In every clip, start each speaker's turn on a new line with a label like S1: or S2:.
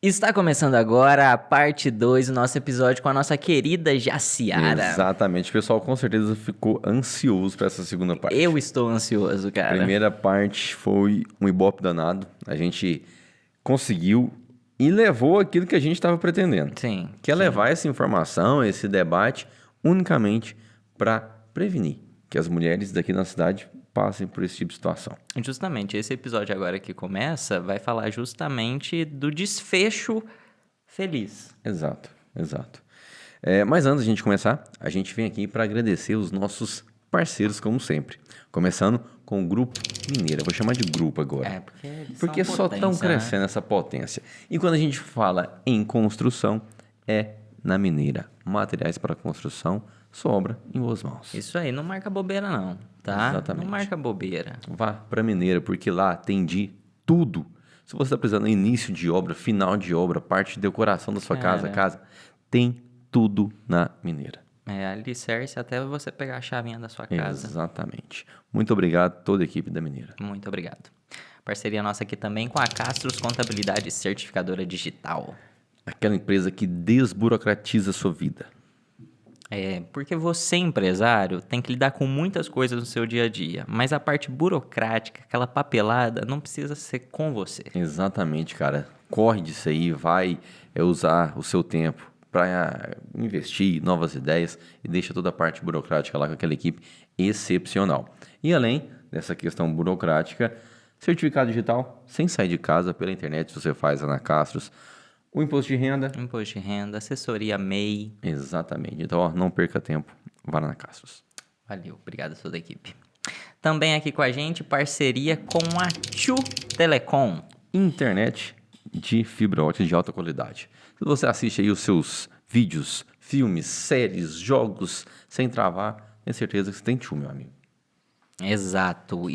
S1: Está começando agora a parte 2 do nosso episódio com a nossa querida Jaciara.
S2: Exatamente. O pessoal com certeza ficou ansioso para essa segunda parte.
S1: Eu estou ansioso, cara.
S2: A primeira parte foi um ibope danado. A gente conseguiu e levou aquilo que a gente estava pretendendo.
S1: Sim.
S2: Que é levar essa informação, esse debate, unicamente para prevenir que as mulheres daqui na cidade passem por esse tipo de situação.
S1: Justamente, esse episódio agora que começa vai falar justamente do desfecho feliz.
S2: Exato. Mas antes de a gente começar, a gente vem aqui para agradecer os nossos parceiros, como sempre. Começando com o Grupo Mineira. Vou chamar de grupo agora. Porque só estão crescendo essa potência. E quando a gente fala em construção, é na Mineira. Materiais para construção, sobra em boas mãos.
S1: Isso aí, não marca bobeira não, tá?
S2: Exatamente.
S1: Não marca bobeira.
S2: Vá para Mineira, porque lá tem de tudo. Se você está precisando de início de obra, final de obra, parte de decoração da sua casa, tem tudo na Mineira.
S1: Alicerce até você pegar a chavinha da sua casa.
S2: Exatamente. Muito obrigado a toda a equipe da Mineira.
S1: Muito obrigado. Parceria nossa aqui também com a Castros Contabilidade Certificadora Digital.
S2: Aquela empresa que desburocratiza a sua vida.
S1: Porque você, empresário, tem que lidar com muitas coisas no seu dia a dia, mas a parte burocrática, aquela papelada, não precisa ser com você.
S2: Exatamente, cara. Corre disso aí, vai usar o seu tempo para investir em novas ideias e deixa toda a parte burocrática lá com aquela equipe excepcional. E além dessa questão burocrática, certificado digital, sem sair de casa, pela internet, você faz lá na Castros. O imposto de renda,
S1: assessoria MEI.
S2: Exatamente. Então, não perca tempo, vá lá na Castros.
S1: Valeu, obrigado a toda a equipe. Também aqui com a gente, parceria com a Tchu Telecom.
S2: Internet de fibra ótica de alta qualidade. Se você assiste aí os seus vídeos, filmes, séries, jogos, sem travar, tenho certeza que você tem Tchu, meu amigo.
S1: Exato.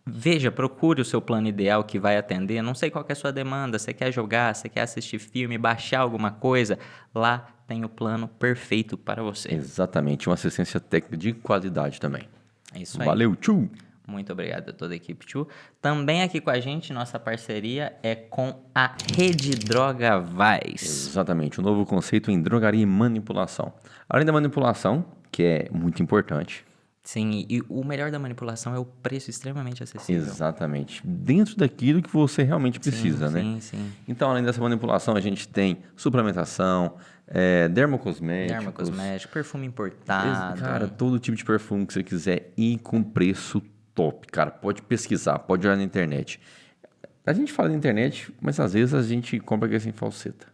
S1: Veja, procure o seu plano ideal que vai atender. Não sei qual que é a sua demanda. Você quer jogar, você quer assistir filme, baixar alguma coisa? Lá tem o plano perfeito para você.
S2: Exatamente. Uma assistência técnica de qualidade também.
S1: É isso aí.
S2: Valeu, Tchu!
S1: Muito obrigado a toda a equipe Tchu. Também aqui com a gente, nossa parceria é com a Rede Droga Vaz.
S2: Exatamente. Um novo conceito em drogaria e manipulação. Além da manipulação, que é muito importante.
S1: Sim, e o melhor da manipulação é o preço extremamente acessível.
S2: Exatamente. Dentro daquilo que você realmente precisa, né?
S1: Sim.
S2: Então, além dessa manipulação, a gente tem suplementação, dermocosméticos,
S1: perfume importado.
S2: Cara, todo tipo de perfume que você quiser e com preço top. Cara, pode pesquisar, pode olhar na internet. A gente fala na internet, mas às vezes a gente compra aqui sem falseta.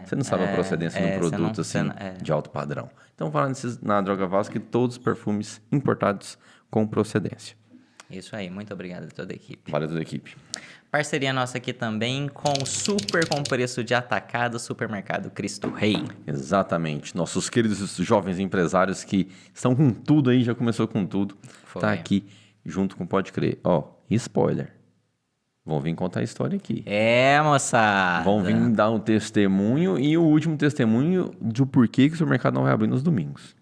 S2: Você não sabe a procedência de um produto de alto padrão. Então, falando na Droga Vaz, que todos os perfumes importados com procedência.
S1: Isso aí, muito obrigado a toda a equipe.
S2: Valeu toda a equipe.
S1: Parceria nossa aqui também com o super com preço de atacado Supermercado Cristo Rei.
S2: Exatamente. Nossos queridos jovens empresários que estão com tudo aí, já começou com tudo. Tá aqui junto com Pode Crer. Spoiler. Vão vir contar a história aqui.
S1: Moçada.
S2: Vão vir dar um testemunho e o último testemunho do porquê que o supermercado não vai abrir nos domingos.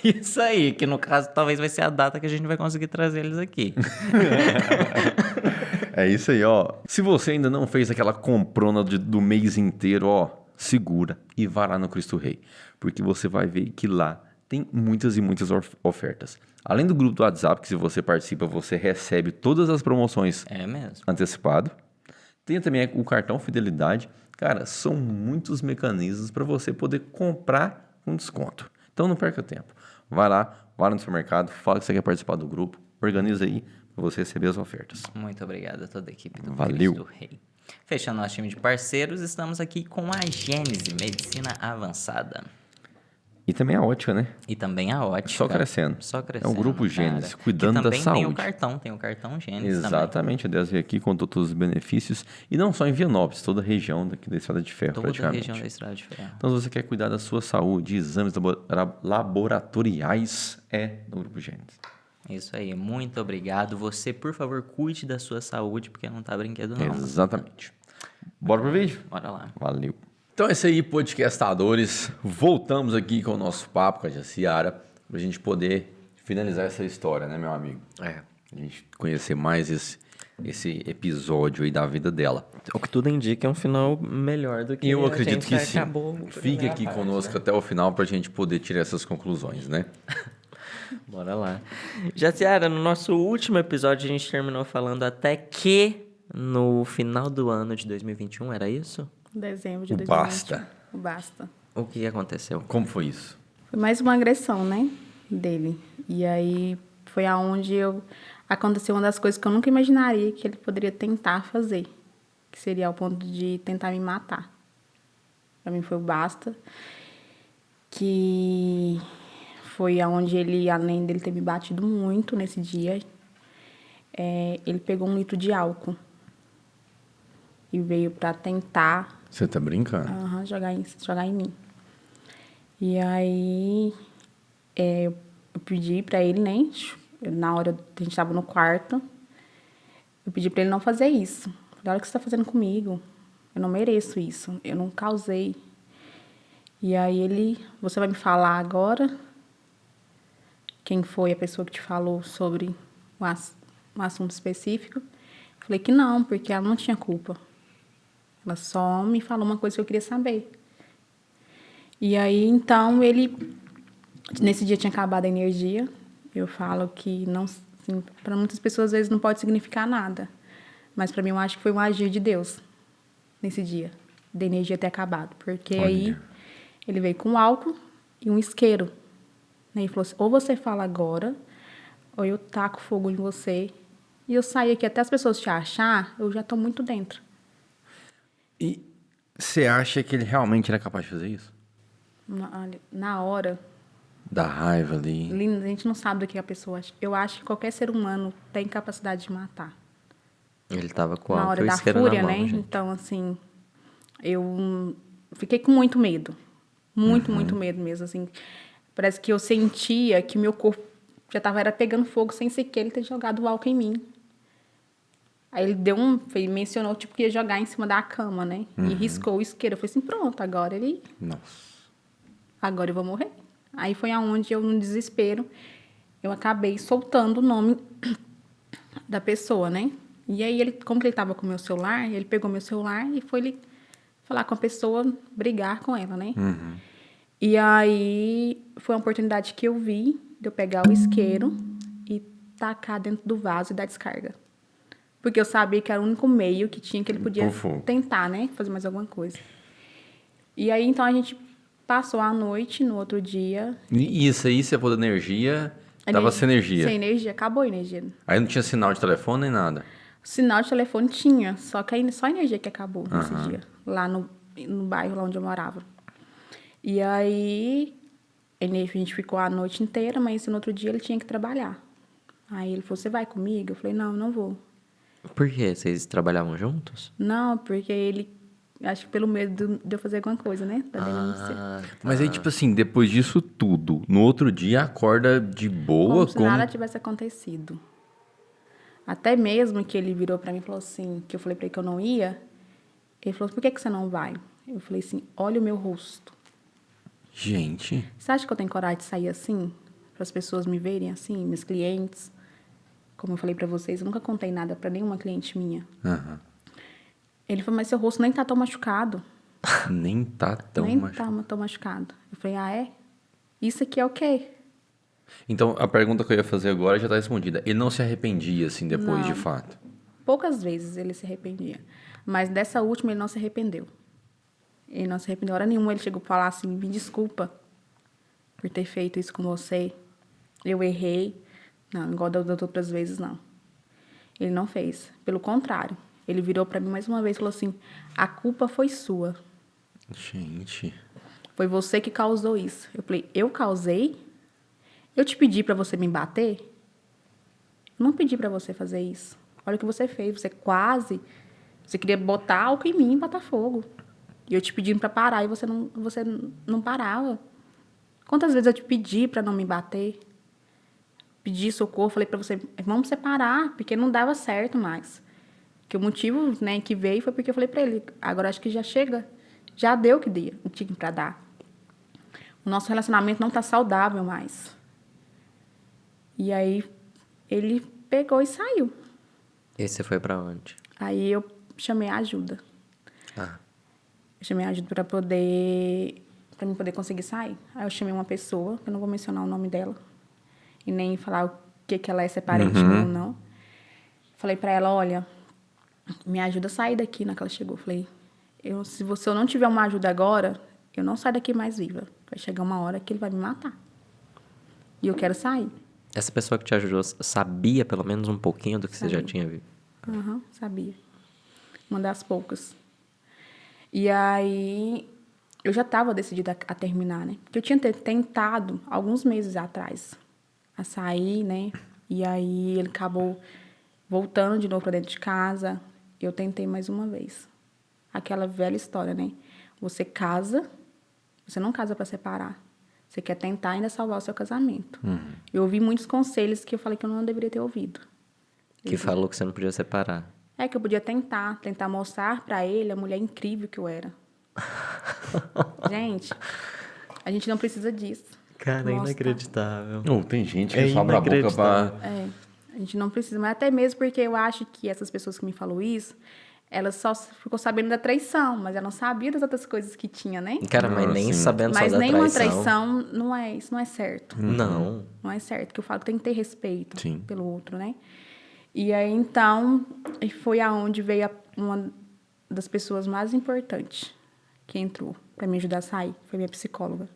S1: Isso aí, que no caso talvez vai ser a data que a gente vai conseguir trazer eles aqui.
S2: É isso aí, Se você ainda não fez aquela comprona do mês inteiro, segura e vá lá no Cristo Rei. Porque você vai ver que lá tem muitas e muitas ofertas. Além do grupo do WhatsApp, que se você participa, você recebe todas as promoções antecipado. Tem também o cartão Fidelidade. Cara, são muitos mecanismos para você poder comprar com desconto. Então não perca tempo. Vai lá no supermercado, fala que você quer participar do grupo, organiza aí para você receber as ofertas.
S1: Muito obrigado a toda a equipe do
S2: Valeu.
S1: Cristo Rei. Fechando nosso time de parceiros, estamos aqui com a Gênese Medicina Avançada.
S2: E também a ótica, né?
S1: E também a ótica.
S2: Só crescendo. É o grupo Gênesis, cuidando da saúde.
S1: Tem o cartão Gênesis
S2: Exatamente, a 10 veio aqui, contou todos os benefícios. E não só em Vianópolis, toda a região daqui da Estrada de Ferro, praticamente.
S1: Toda a região da Estrada de Ferro.
S2: Então, se você quer cuidar da sua saúde, exames laboratoriais, é no grupo Gênesis.
S1: Isso aí, muito obrigado. Você, por favor, cuide da sua saúde, porque não tá brinquedo não.
S2: Exatamente. Bora pro vídeo?
S1: Bora lá.
S2: Valeu. Então é isso aí, podcastadores. Voltamos aqui com o nosso papo com a Jaciara, pra gente poder finalizar essa história, né, meu amigo? A gente conhecer mais esse episódio aí da vida dela.
S1: O que tudo indica é um final melhor do que
S2: Eu
S1: a
S2: acredito
S1: gente
S2: que sim.
S1: acabou a
S2: Fique
S1: primeira
S2: aqui
S1: parte,
S2: conosco
S1: né?
S2: até o final pra gente poder tirar essas conclusões, né?
S1: Bora lá. Jaciara, no nosso último episódio a gente terminou falando até que no final do ano de 2021, era isso?
S3: Dezembro de
S2: O
S3: 2020.
S2: basta.
S3: O basta.
S1: O que aconteceu?
S2: Como foi isso?
S3: Foi mais uma agressão, né? Dele. E aí foi aonde aconteceu uma das coisas que eu nunca imaginaria que ele poderia tentar fazer. Que seria ao ponto de tentar me matar. Pra mim foi o basta. Que foi aonde ele, além dele ter me batido muito nesse dia, ele pegou 1 litro de álcool. E veio pra tentar
S2: Você tá brincando?
S3: jogar em mim. E aí, eu pedi pra ele, né? Na hora que a gente tava no quarto, eu pedi pra ele não fazer isso. Falei, olha o que você tá fazendo comigo. Eu não mereço isso. Eu não causei. E aí você vai me falar agora quem foi a pessoa que te falou sobre um assunto específico. Eu falei que não, porque ela não tinha culpa. Ela só me falou uma coisa que eu queria saber. E aí, então, nesse dia tinha acabado a energia. Eu falo que não, assim, para muitas pessoas às vezes não pode significar nada, mas para mim eu acho que foi um agir de Deus nesse dia, da energia ter acabado, porque
S2: Olha.
S3: aí ele veio com álcool e um isqueiro, né? E falou assim, ou você fala agora, ou eu taco fogo em você. E eu saí aqui até as pessoas te achar, eu já tô muito dentro.
S2: E você acha que ele realmente era capaz de fazer isso?
S3: Na hora,
S2: Da raiva ali.
S3: a gente não sabe do que a pessoa acha. Eu acho que qualquer ser humano tem capacidade de matar.
S1: Ele tava com
S3: Na
S1: álcool
S3: hora
S1: e
S3: da
S1: isqueiro
S3: fúria,
S1: na mão,
S3: né?
S1: gente.
S3: Então, assim, eu fiquei com muito medo. Muito medo mesmo, assim. Parece que eu sentia que meu corpo já era pegando fogo sem sequer ele ter jogado o álcool em mim. Aí ele mencionou, tipo, que ia jogar em cima da cama, né? E riscou o isqueiro. Eu falei assim, pronto,
S2: Nossa.
S3: agora eu vou morrer. Aí foi aonde eu, no desespero, eu acabei soltando o nome da pessoa, né? E aí, como que ele estava com o meu celular, ele pegou meu celular e foi ele falar com a pessoa, brigar com ela, né? E aí, foi uma oportunidade que eu vi de eu pegar o isqueiro e tacar dentro do vaso e dar descarga. Porque eu sabia que era o único meio que tinha que ele podia
S2: Por fogo.
S3: tentar, né? Fazer mais alguma coisa. E aí, então, a gente passou a noite, no outro dia.
S2: E isso aí, você falou da energia, tava sem energia.
S3: Sem energia, acabou a energia.
S2: Aí não tinha sinal de telefone nem nada.
S3: Sinal de telefone tinha, só que aí só a energia que acabou nesse dia, lá no bairro lá onde eu morava. E aí, a gente ficou a noite inteira, mas no outro dia ele tinha que trabalhar. Aí ele falou, você vai comigo? Eu falei, não vou.
S1: Por quê? Vocês trabalhavam juntos?
S3: Não, porque ele, acho que pelo medo de eu fazer alguma coisa, né? Da denúncia.
S2: Mas aí, tipo assim, depois disso tudo, no outro dia acorda de boa,
S3: Como se nada tivesse acontecido. Até mesmo que ele virou pra mim e falou assim, que eu falei pra ele que eu não ia, ele falou, por que você não vai? Eu falei assim, olha o meu rosto.
S2: Gente,
S3: Você acha que eu tenho coragem de sair assim? Para as pessoas me verem assim, meus clientes? Como eu falei pra vocês, eu nunca contei nada pra nenhuma cliente minha. Ele falou, mas seu rosto nem tá tão machucado.
S2: nem tá tão
S3: nem
S2: machucado.
S3: tá tão machucado. Eu falei, é? Isso aqui é o quê?
S2: Então, a pergunta que eu ia fazer agora já tá respondida. Ele não se arrependia, assim, depois, de fato?
S3: Poucas vezes ele se arrependia. Mas dessa última ele não se arrependeu. Ele não se arrependeu hora nenhuma. Ele chegou a falar assim, me desculpa por ter feito isso com você. Eu errei. Não, igual das outras vezes, não. Ele não fez. Pelo contrário. Ele virou pra mim mais uma vez e falou assim, a culpa foi sua.
S2: Gente.
S3: Foi você que causou isso. Eu falei, eu causei? Eu te pedi pra você me bater? Eu não pedi pra você fazer isso. Olha o que você fez. Você queria botar álcool em mim e botar fogo. E eu te pedindo pra parar e você não parava. Quantas vezes eu te pedi pra não me bater? Pedi socorro, falei pra você, vamos separar, porque não dava certo mais. Que o motivo, né, que veio foi porque eu falei pra ele, agora acho que já chega. Já deu o que tinha pra dar. O nosso relacionamento não tá saudável mais. E aí, ele pegou e saiu.
S4: E você foi pra onde?
S3: Aí eu chamei a ajuda.
S4: Ah,
S3: Eu chamei a ajuda para mim poder conseguir sair. Aí eu chamei uma pessoa, que eu não vou mencionar o nome dela, e nem falar o que ela é, se é parente minha ou não. Falei para ela, olha, me ajuda a sair daqui, na que ela chegou. Falei, se eu não tiver uma ajuda agora, eu não saio daqui mais viva. Vai chegar uma hora que ele vai me matar. E eu quero sair.
S4: essa pessoa que te ajudou sabia pelo menos um pouquinho do que você já
S3: Sabia.
S4: tinha visto?
S3: Aham, sabia. Uma das poucas. E aí, eu já estava decidida a terminar, né? Porque eu tinha tentado, alguns meses atrás, a sair, né? E aí, ele acabou voltando de novo para dentro de casa. Eu tentei mais uma vez. Aquela velha história, né? Você casa, você não casa para separar. Você quer tentar ainda salvar o seu casamento. Eu ouvi muitos conselhos que eu falei que eu não deveria ter ouvido.
S4: Que falou que você não podia separar.
S3: É que eu podia tentar mostrar pra ele a mulher incrível que eu era. Gente, a gente não precisa disso.
S4: Cara,
S3: Mostrar.
S4: inacreditável.
S2: Oh, tem gente que
S4: É
S2: só abre a boca pra...
S4: inacreditável.
S3: É, a gente não precisa, mas até mesmo porque eu acho que essas pessoas que me falam isso, elas só ficou sabendo da traição, mas ela não sabia das outras coisas que tinha, né?
S4: Cara, mas nem
S2: sim.
S4: sabendo
S3: Mas
S4: só da
S3: nenhuma
S4: traição.
S3: traição, isso não é certo.
S4: Não.
S3: Não é certo, que eu falo que tem que ter respeito
S2: Sim.
S3: pelo outro, né? E aí, então, foi aonde veio uma das pessoas mais importantes que entrou para me ajudar a sair. Foi minha psicóloga.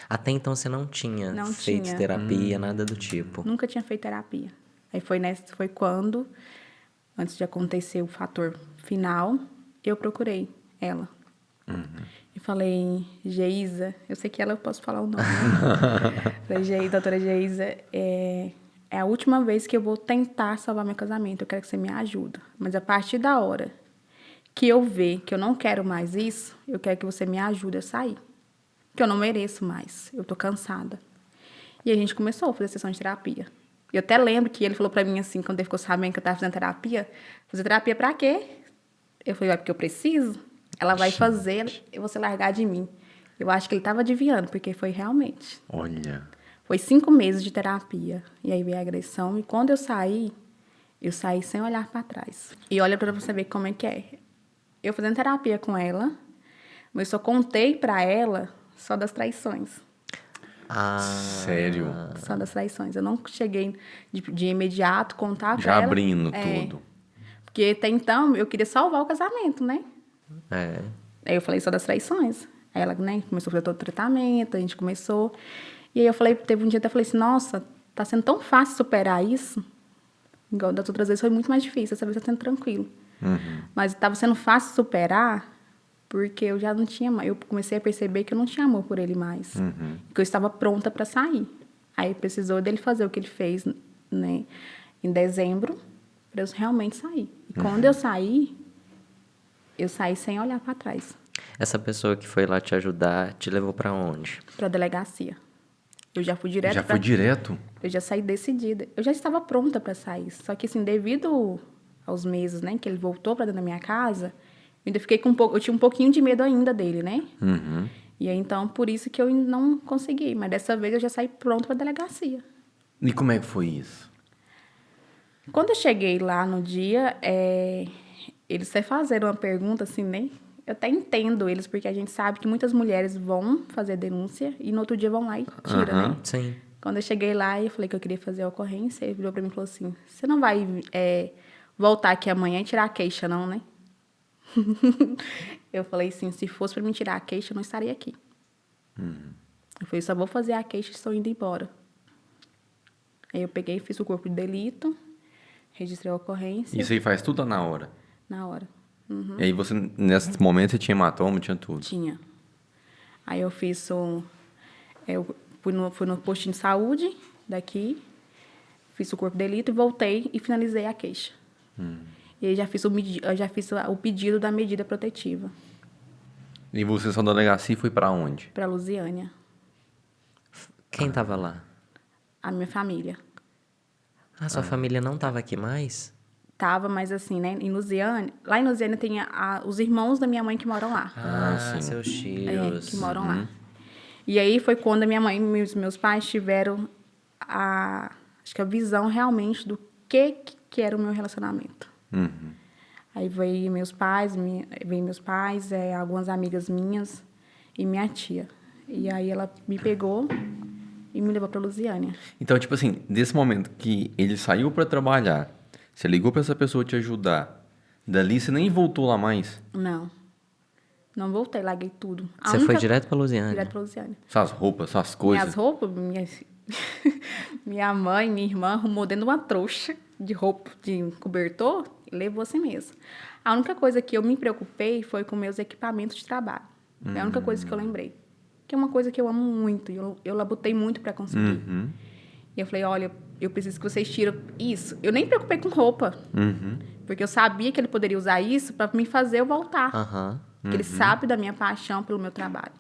S4: Até então você não tinha
S3: Não
S4: feito
S3: tinha.
S4: terapia, nada do tipo.
S3: Nunca tinha feito terapia. Aí foi quando, antes de acontecer o fator final, eu procurei ela. E falei, Geisa, eu sei que ela eu posso falar o nome, né? Falei, doutora Geisa, é a última vez que eu vou tentar salvar meu casamento. Eu quero que você me ajude. Mas a partir da hora que eu ver que eu não quero mais isso, eu quero que você me ajude a sair. Que eu não mereço mais. Eu tô cansada. E a gente começou a fazer sessão de terapia. Eu até lembro que ele falou pra mim assim, quando ele ficou sabendo que eu tava fazendo terapia, fazer terapia pra quê? Eu falei, porque eu preciso. Ela vai fazer e você largar de mim. Eu acho que ele tava adivinhando, porque foi realmente.
S2: Olha...
S3: Foi 5 meses de terapia. E aí veio a agressão. E quando eu saí sem olhar para trás. E olha para você ver como é que é. Eu fazendo terapia com ela, mas eu só contei para ela só das traições.
S4: Ah,
S2: Sério?
S3: Só das traições. Eu não cheguei de imediato contar para
S2: Já
S3: ela.
S2: abrindo
S3: É,
S2: tudo.
S3: Porque até então eu queria salvar o casamento, né?
S4: é.
S3: Aí eu falei só das traições. Aí ela, né, começou a fazer todo o tratamento, a gente começou. E aí eu falei, teve um dia que eu falei assim, nossa, tá sendo tão fácil superar isso. Igual das outras vezes foi muito mais difícil, essa vez tá sendo tranquilo. Mas estava sendo fácil superar porque eu já não tinha mais. Eu comecei a perceber que eu não tinha amor por ele mais. Que eu estava pronta para sair. Aí precisou dele fazer o que ele fez, né, em dezembro, para eu realmente sair. E quando eu saí sem olhar para trás,
S4: Essa pessoa que foi lá te ajudar te levou pra onde?
S3: para a delegacia. Eu já fui direto
S2: Já foi direto?
S3: Eu já saí decidida. Eu já estava pronta para sair. Só que, assim, devido aos meses, né, que ele voltou para dentro da minha casa, eu ainda fiquei com um pouco... Eu tinha um pouquinho de medo ainda dele, né? E aí, então, por isso que eu não consegui. Mas dessa vez eu já saí pronta para a delegacia.
S2: E como é que foi isso?
S3: Quando eu cheguei lá no dia, eles até fizeram uma pergunta, assim, né? Eu até entendo eles, porque a gente sabe que muitas mulheres vão fazer denúncia e no outro dia vão lá e tiram, né?
S4: Sim.
S3: Quando eu cheguei lá e falei que eu queria fazer a ocorrência, ele virou pra mim e falou assim, você não vai voltar aqui amanhã e tirar a queixa, não, né? Eu falei assim, se fosse pra mim tirar a queixa, eu não estaria aqui. Eu falei, só vou fazer a queixa e estou indo embora. Aí eu peguei, fiz o corpo de delito, registrei a ocorrência
S2: Isso aí faz tudo na hora.
S3: na hora.
S2: E aí você, nesse momento, você tinha hematoma, tinha tudo.
S3: Tinha. Aí eu fiz eu fui no postinho de saúde daqui, fiz o corpo de delito e voltei e finalizei a queixa. E aí já fiz o pedido da medida protetiva
S2: E você só da delegacia e foi pra onde?
S3: para Lusiânia,
S4: Quem tava lá?
S3: a minha família.
S4: Ah, sua família não tava aqui mais?
S3: Tava, mas assim, né, em Lusiânia, lá em Lusiânia tem os irmãos da minha mãe que moram lá.
S4: Ah, seus tios.
S3: Que moram lá. E aí foi quando a minha mãe e meus pais tiveram acho que a visão realmente do que era o meu relacionamento. Aí veio meus pais, algumas amigas minhas e minha tia. E aí ela me pegou e me levou para Lusiânia.
S2: Então, tipo assim, desse momento que ele saiu pra trabalhar, você ligou pra essa pessoa te ajudar, dali você nem voltou lá mais?
S3: Não voltei, larguei tudo.
S4: Você foi direto pra Lusiânia?
S3: Direto para Lusiânia.
S2: Suas roupas, suas coisas?
S3: Minhas roupas, minha mãe, minha irmã arrumou dentro de uma trouxa de roupa, de cobertor, e levou assim mesmo. A única coisa que eu me preocupei foi com meus equipamentos de trabalho. É a única coisa que eu lembrei. Que é uma coisa que eu amo muito, e eu labutei muito para conseguir. E eu falei, olha, eu preciso que vocês tirem isso. Eu nem me preocupei com roupa, porque eu sabia que ele poderia usar isso para me fazer eu voltar. Porque ele sabe da minha paixão pelo meu trabalho.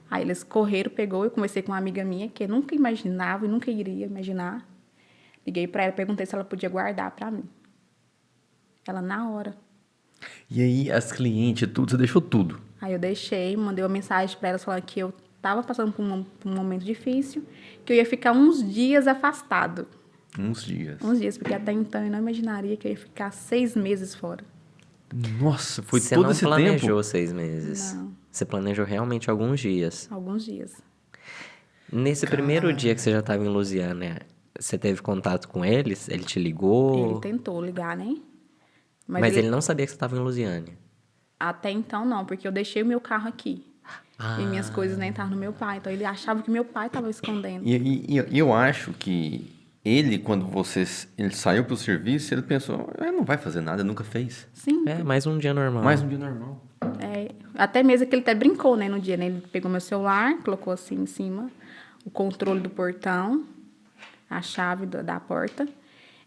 S3: Aí eles correram, pegou, eu conversei com uma amiga minha que eu nunca imaginava e nunca iria imaginar. Liguei para ela, perguntei se ela podia guardar para mim. Ela, na hora.
S2: E aí, as clientes, tudo, você deixou tudo?
S3: Aí eu deixei, mandei uma mensagem para ela falando que eu estava passando por um momento difícil, que eu ia ficar uns dias afastado.
S2: Uns dias.
S3: Uns dias, porque até então eu não imaginaria que eu ia ficar 6 meses fora.
S2: Nossa, foi
S4: Você
S2: todo
S4: não
S2: esse
S4: planejou
S2: tempo?
S4: 6 meses.
S3: Não.
S4: Você planejou realmente alguns dias.
S3: Alguns dias.
S4: Nesse primeiro dia que você já estava em Lusiânia, você teve contato com eles? Ele te ligou?
S3: Ele tentou ligar, né?
S4: Mas ele não sabia que você estava em Lusiânia.
S3: Até então, não, porque eu deixei o meu carro aqui. E minhas coisas nem estavam no meu pai. Então, ele achava que meu pai estava escondendo.
S2: E eu acho que ele, quando ele saiu pro serviço, ele pensou, não vai fazer nada, nunca fez.
S3: Sim.
S4: É, mais um dia normal.
S2: Mais um dia normal.
S3: Até mesmo que ele até brincou, né, no dia, né? Ele pegou meu celular, colocou assim em cima, o controle do portão, a chave da porta.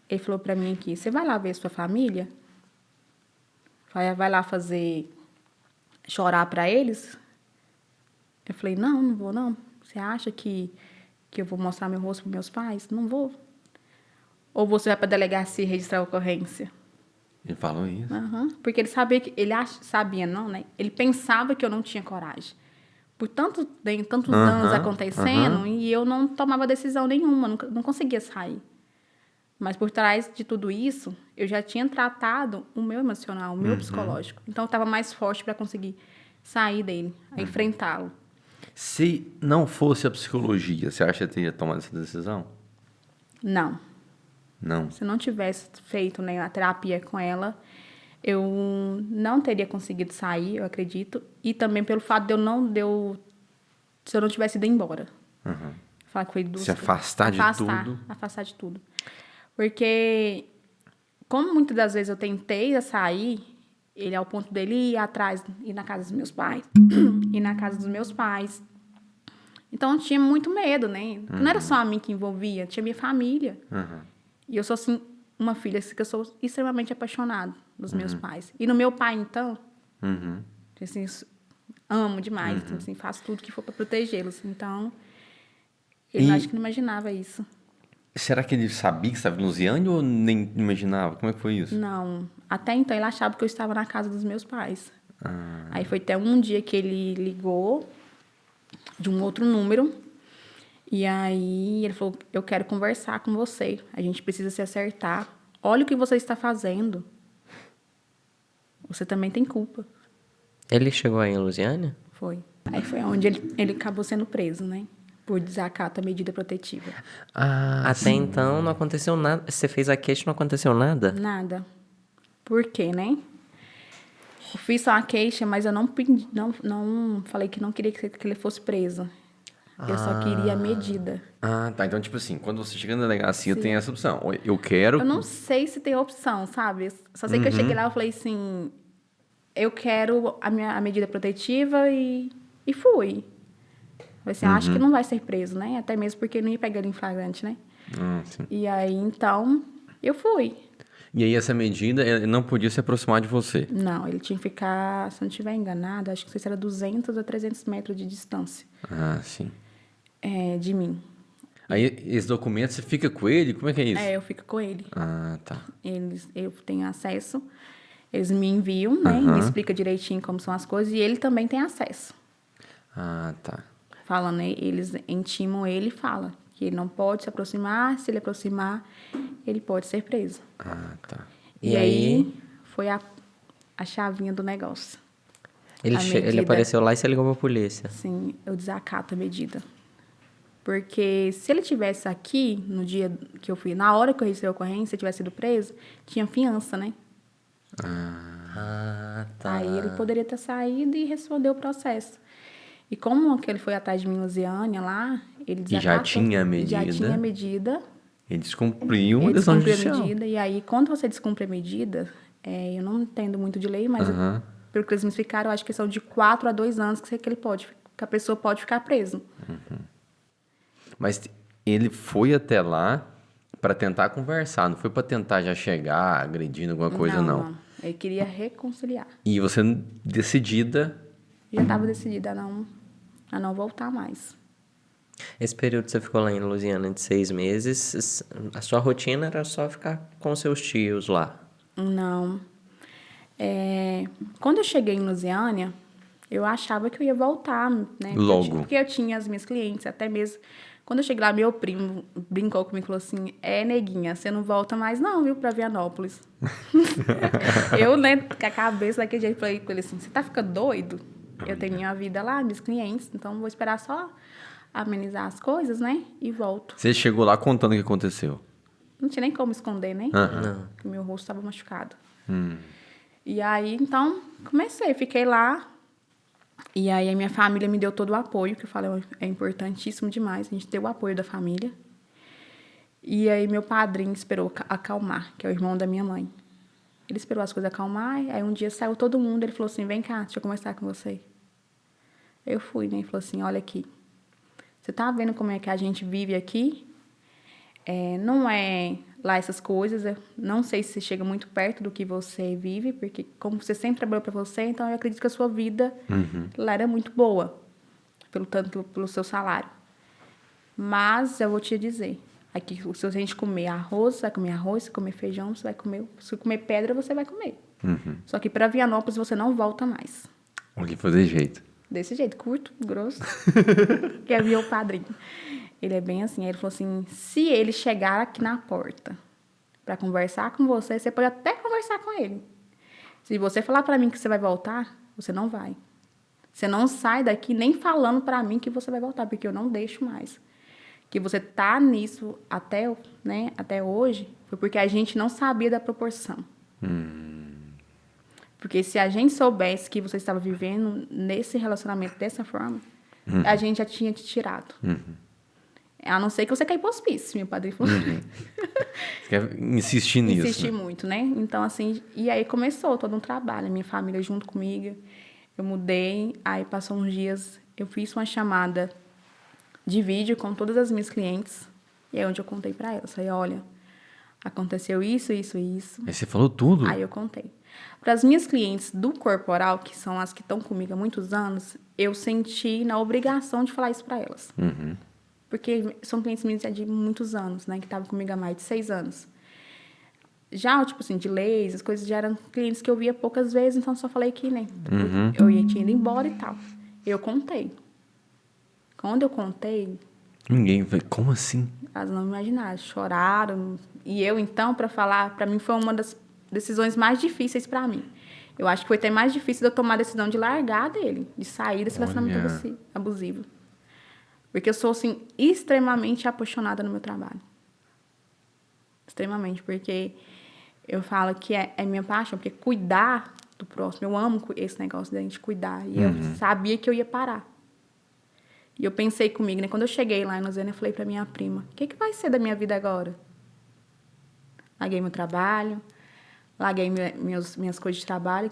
S3: Ele falou pra mim aqui, você vai lá ver sua família? Vai lá chorar pra eles? Eu falei, não vou não. Você acha que eu vou mostrar meu rosto pros meus pais? Não vou. Ou você vai pra delegacia registrar a ocorrência?
S2: Ele falou isso.
S3: Porque ele sabia que... sabia, não, né? Ele pensava que eu não tinha coragem. Por tantos anos acontecendo, e eu não tomava decisão nenhuma, não conseguia sair. Mas por trás de tudo isso, eu já tinha tratado o meu emocional, o meu psicológico. Então, eu estava mais forte para conseguir sair dele, enfrentá-lo.
S2: Se não fosse a psicologia, você acha que teria tomado essa decisão?
S3: Não.
S2: Não.
S3: Se eu não tivesse feito, né, a terapia com ela, eu não teria conseguido sair, eu acredito. E também pelo fato se eu não tivesse ido embora. Falar que foi
S2: Se afastar de tudo.
S3: Afastar de tudo. Porque, como muitas das vezes eu tentei sair, ele ao ponto dele ir atrás, ir na casa dos meus pais. Ir na casa dos meus pais. Então, eu tinha muito medo, né? Não era só a mim que envolvia, tinha minha família. E eu sou, assim, uma filha assim, que eu sou extremamente apaixonada dos meus pais. E no meu pai, então, assim, amo demais. Assim, faço tudo que for para protegê-los. Então, ele acho que não imaginava isso.
S2: Será que ele sabia que estava em Lusiânia ou nem imaginava? Como é que foi isso?
S3: Não. Até então, ele achava que eu estava na casa dos meus pais. Aí foi até um dia que ele ligou de um outro número. E aí ele falou, eu quero conversar com você. A gente precisa se acertar. Olha o que você está fazendo. Você também tem culpa.
S4: Ele chegou aí em Lusiânia?
S3: Foi. Aí foi onde ele acabou sendo preso, né? Por desacato à medida protetiva.
S4: Até então não aconteceu nada. Você fez a queixa e não aconteceu nada?
S3: Nada. Por quê, né? Eu fiz só a queixa, mas eu não falei que não queria que ele fosse preso. Eu só queria a medida.
S2: Tá. Então, tipo assim, quando você chega na delegacia, tem essa opção. Eu quero...
S3: Eu não sei se tem opção, sabe? Só sei que eu cheguei lá e falei assim... Eu quero a medida protetiva e fui. Falei assim, acho que não vai ser preso, né? Até mesmo porque não ia pegar ele em flagrante, né?
S2: Sim.
S3: E aí, então, eu fui.
S2: E aí, essa medida, ele não podia se aproximar de você?
S3: Não, ele tinha que ficar, se não estiver enganado, acho que não sei se era 200 a 300 metros de distância.
S2: Sim.
S3: De mim.
S2: Aí, esse documento, você fica com ele? Como é que é isso?
S3: Eu fico com ele.
S2: Tá.
S3: Eu tenho acesso, eles me enviam, né? Me explica direitinho como são as coisas, e ele também tem acesso.
S2: Tá.
S3: Falando, né? Eles intimam ele e falam que ele não pode se aproximar, se ele aproximar, ele pode ser preso.
S2: Tá.
S3: E aí foi a chavinha do negócio.
S4: Ele
S3: medida.
S4: apareceu lá e você ligou pra polícia.
S3: Sim, eu desacato a medida. Porque se ele tivesse aqui, no dia que eu fui, na hora que eu recebi a ocorrência, se ele tivesse sido preso, tinha fiança, né?
S4: Ah, tá.
S3: Aí ele poderia ter saído e responder o processo. E como que ele foi atrás de mim em Lusiânia lá, ele
S2: E já tinha a medida.
S3: Já tinha a medida.
S2: Ele descumpriu uma
S3: Ele
S2: decisão
S3: descumpriu a
S2: judicial.
S3: medida. E aí, quando você descumpre a medida, eu não entendo muito de lei, mas pelo que eles me explicaram, eu acho que são de 4 a 2 anos que a pessoa pode ficar presa.
S2: Mas ele foi até lá para tentar conversar, não foi para tentar já chegar agredindo alguma coisa, não.
S3: Ele queria reconciliar.
S2: E você decidida...
S3: Já estava decidida a não voltar mais.
S4: Esse período que você ficou lá em Lusiana de 6 meses, a sua rotina era só ficar com seus tios lá?
S3: Não. Quando eu cheguei em Lusiânia, eu achava que eu ia voltar, né?
S2: Logo.
S3: Porque eu tinha as minhas clientes, até mesmo... Quando eu cheguei lá, meu primo brincou comigo e falou assim, neguinha, você não volta mais não, viu, pra Vianópolis. Eu, né, com a cabeça daquele jeito, falei com ele assim, você tá ficando doido? Eu tenho minha vida lá, meus clientes, então vou esperar só amenizar as coisas, né, e volto.
S2: Você chegou lá contando o que aconteceu?
S3: Não tinha nem como esconder, né?
S4: Não.
S3: Porque o meu rosto estava machucado. E aí, então, fiquei lá. E aí, a minha família me deu todo o apoio, que eu falo, é importantíssimo demais. A gente ter o apoio da família. E aí, meu padrinho esperou acalmar, que é o irmão da minha mãe. Ele esperou as coisas acalmar. Aí, um dia saiu todo mundo. Ele falou assim, vem cá, deixa eu conversar com você. Eu fui, né? Ele falou assim, olha aqui. Você tá vendo como é que a gente vive aqui? Não é lá essas coisas. Eu não sei se você chega muito perto do que você vive, porque como você sempre trabalhou para você, então eu acredito que a sua vida lá era muito boa, pelo seu salário. Mas eu vou te dizer, aqui se a gente comer arroz, você vai comer arroz, se comer feijão, você vai comer, se comer pedra, você vai comer. Só que para Vianópolis você não volta mais.
S2: Olha, fazer jeito.
S3: Desse jeito, curto, grosso. Que é o padrinho. Ele é bem assim. Ele falou assim, se ele chegar aqui na porta para conversar com você, você pode até conversar com ele. Se você falar para mim que você vai voltar, você não vai. Você não sai daqui nem falando para mim que você vai voltar, porque eu não deixo mais. Que você tá nisso até hoje, foi porque a gente não sabia da proporção. Porque se a gente soubesse que você estava vivendo nesse relacionamento dessa forma, a gente já tinha te tirado. A não ser que você caia pro hospício, meu padrinho falou.
S2: Você quer insistir nisso?
S3: Insistir muito, né? Então, assim, e aí começou todo um trabalho. Minha família junto comigo. Eu mudei, aí passou uns dias, eu fiz uma chamada de vídeo com todas as minhas clientes. E é onde eu contei para elas. Falei, olha, aconteceu isso, isso e isso.
S2: Aí você falou tudo?
S3: Aí eu contei. Para as minhas clientes do corporal, que são as que estão comigo há muitos anos, eu senti na obrigação de falar isso para elas. Porque são clientes minhas de muitos anos, né? Que estavam comigo há mais de 6 anos. Já, tipo assim, de leis, as coisas já eram clientes que eu via poucas vezes, então só falei que, né? Tinha ido embora e tal. Eu contei. Quando eu contei...
S2: Ninguém vai... Como assim?
S3: Elas não imaginaram, choraram. E eu, então, para falar, para mim foi uma das decisões mais difíceis para mim. Eu acho que foi até mais difícil de eu tomar a decisão de largar dele, de sair desse relacionamento abusivo. Porque eu sou, assim, extremamente apaixonada no meu trabalho. Extremamente, porque eu falo que é minha paixão, porque cuidar do próximo, eu amo esse negócio da gente cuidar. E eu sabia que eu ia parar. E eu pensei comigo, né? Quando eu cheguei lá em Lusiânia, eu falei pra minha prima, o que vai ser da minha vida agora? Larguei meu trabalho, larguei minhas coisas de trabalho,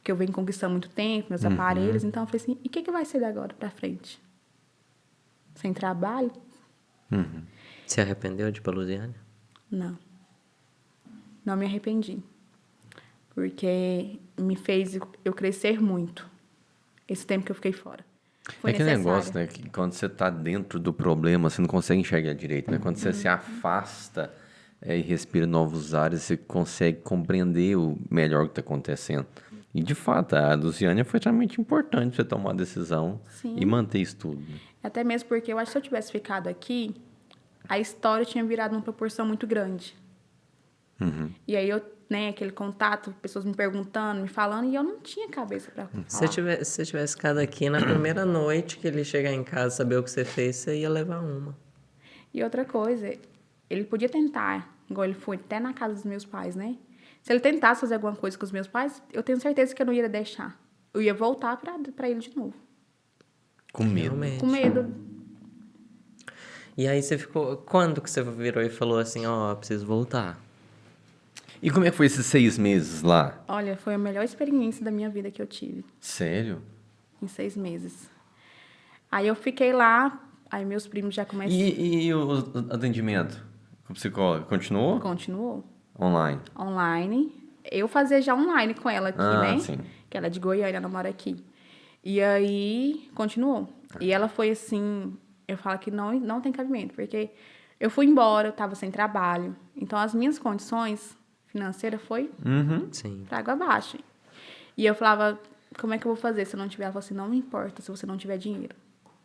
S3: que eu venho conquistando há muito tempo, meus aparelhos. Então, eu falei assim, e o que vai ser da agora pra frente? Sem trabalho?
S4: Se arrependeu de ir pra Lusiânia?
S3: Não. Não me arrependi. Porque me fez eu crescer muito. Esse tempo que eu fiquei fora. Foi
S2: aquele
S3: necessário.
S2: negócio, né? Que quando você tá dentro do problema, você não consegue enxergar direito, né? Quando você se afasta e respira novos ares, você consegue compreender o melhor que tá acontecendo. E, de fato, a Lusiânia foi extremamente importante você tomar a decisão e manter isso tudo. Né?
S3: Até mesmo porque eu acho que se eu tivesse ficado aqui, a história tinha virado uma proporção muito grande. E aí né, aquele contato, pessoas me perguntando, me falando, e eu não tinha cabeça pra falar.
S4: Se você tivesse ficado aqui na primeira noite que ele chegar em casa, saber o que você fez, você ia levar uma.
S3: E outra coisa, ele podia tentar, igual ele foi até na casa dos meus pais, né? Se ele tentasse fazer alguma coisa com os meus pais, eu tenho certeza que eu não ia deixar. Eu ia voltar pra ele de novo.
S2: Com medo.
S4: Realmente.
S3: Com medo.
S4: E aí você ficou... Quando que você virou e falou assim, ó, preciso voltar?
S2: E como é que foi esses 6 meses lá?
S3: Olha, foi a melhor experiência da minha vida que eu tive,
S2: Sério?
S3: em 6 meses. Aí eu fiquei lá, aí meus primos já começaram...
S2: E o atendimento com psicóloga? Continuou?
S3: Continuou.
S2: Online?
S3: Online. Eu fazia já online com ela aqui, né?
S2: Sim.
S3: Que ela é de Goiânia, ela mora aqui. E aí, continuou. E ela foi assim... Eu falo que não tem cabimento, porque eu fui embora, eu tava sem trabalho. Então, as minhas condições financeiras foi
S4: Sim.
S3: pra água abaixo. E eu falava, como é que eu vou fazer se eu não tiver? Ela falou assim, não me importa se você não tiver dinheiro.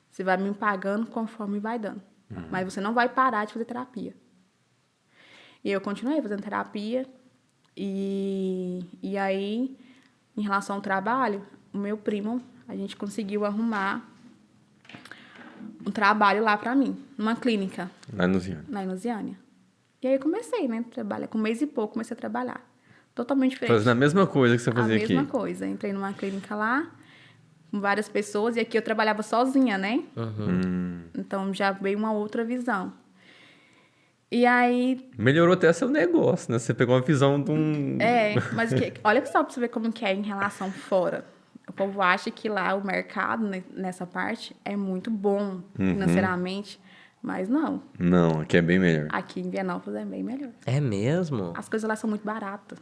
S3: Você vai me pagando conforme vai dando. Mas você não vai parar de fazer terapia. E eu continuei fazendo terapia. E aí, em relação ao trabalho, o meu primo, a gente conseguiu arrumar um trabalho lá pra mim, numa clínica,
S2: Lá no Ziane.
S3: lá em Lusiânia. E aí eu comecei, né, trabalhar. Com 1 mês e pouco, comecei a trabalhar. Totalmente diferente.
S2: Fazendo a mesma coisa que você fazia
S3: A
S2: aqui.
S3: mesma coisa. Entrei numa clínica lá, com várias pessoas, e aqui eu trabalhava sozinha, né? Então já veio uma outra visão. E aí,
S2: Melhorou até seu negócio, né? Você pegou uma visão de um...
S3: mas olha só pra você ver como que é em relação fora. O povo acha que lá o mercado, né, nessa parte, é muito bom financeiramente, mas não.
S2: Não, aqui é bem melhor.
S3: Aqui em Vianópolis é bem melhor.
S4: É mesmo?
S3: As coisas lá são muito baratas.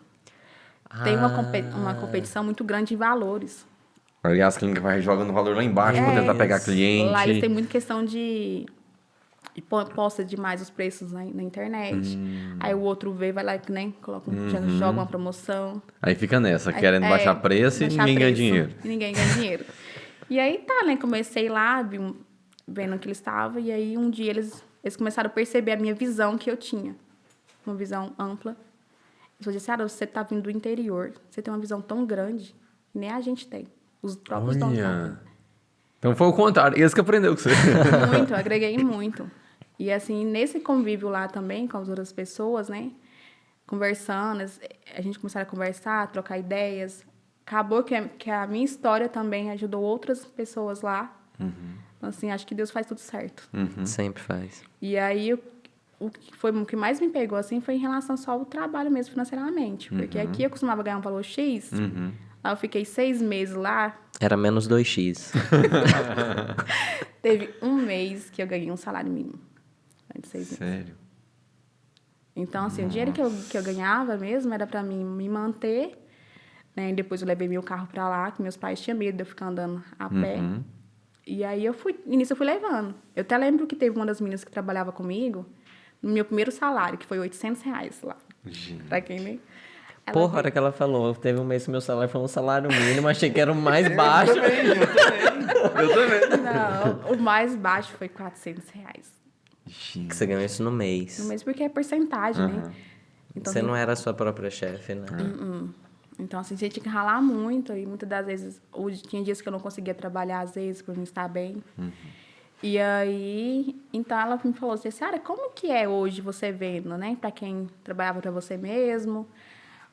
S3: Tem uma competição muito grande de valores.
S2: Aliás, a clínica vai jogando valor lá embaixo pra tentar pegar cliente.
S3: Lá eles têm muita questão de posta demais os preços na internet. Aí o outro vê, vai lá, né, já joga uma promoção.
S2: Aí fica nessa, querendo baixar preço e
S3: baixar
S2: ninguém ganha
S3: preço,
S2: dinheiro.
S3: E ninguém ganha dinheiro. E aí tá, né, comecei lá, vendo que eles estavam, e aí um dia eles começaram a perceber a minha visão que eu tinha. Uma visão ampla. Eles falaram assim, Sara, você tá vindo do interior, você tem uma visão tão grande, que nem a gente tem. Os próprios donos não
S2: Olha.
S3: têm.
S2: Então foi o contrário, esse que aprendeu com você.
S3: Muito, eu agreguei muito. E assim, nesse convívio lá também com as outras pessoas, né? Conversando, a gente começou a conversar, trocar ideias. Acabou que a minha história também ajudou outras pessoas lá. Então, assim, acho que Deus faz tudo certo.
S4: Sempre faz.
S3: E aí, o que mais me pegou, assim, foi em relação só ao trabalho mesmo, financeiramente. Porque aqui eu costumava ganhar um valor X. Lá eu fiquei 6 meses lá.
S4: Era menos 2x.
S3: Teve 1 mês que eu ganhei um salário mínimo. De 6 meses.
S2: Sério?
S3: Então, assim, o dinheiro que eu ganhava mesmo era para mim me manter, né? E depois eu levei meu carro para lá, que meus pais tinham medo de eu ficar andando a pé. E aí início eu fui levando. Eu até lembro que teve uma das meninas que trabalhava comigo, no meu primeiro salário, que foi R$800 lá. Pra quem nem... Ela
S4: Porra, a
S3: veio-
S4: hora que ela falou, teve um mês que meu salário foi um salário mínimo, achei que era o mais baixo.
S2: Eu também.
S3: Não, o mais baixo foi R$400.
S4: Que você ganhou isso no mês.
S3: No mês, porque é porcentagem, né? Então,
S4: Você não era a sua própria chefe, né?
S3: Então, assim, você tinha que ralar muito. E muitas das vezes, tinha dias que eu não conseguia trabalhar, às vezes, por não estar bem. E aí, então ela me falou assim, Sara, como que é hoje você vendo, né? Para quem trabalhava para você mesmo,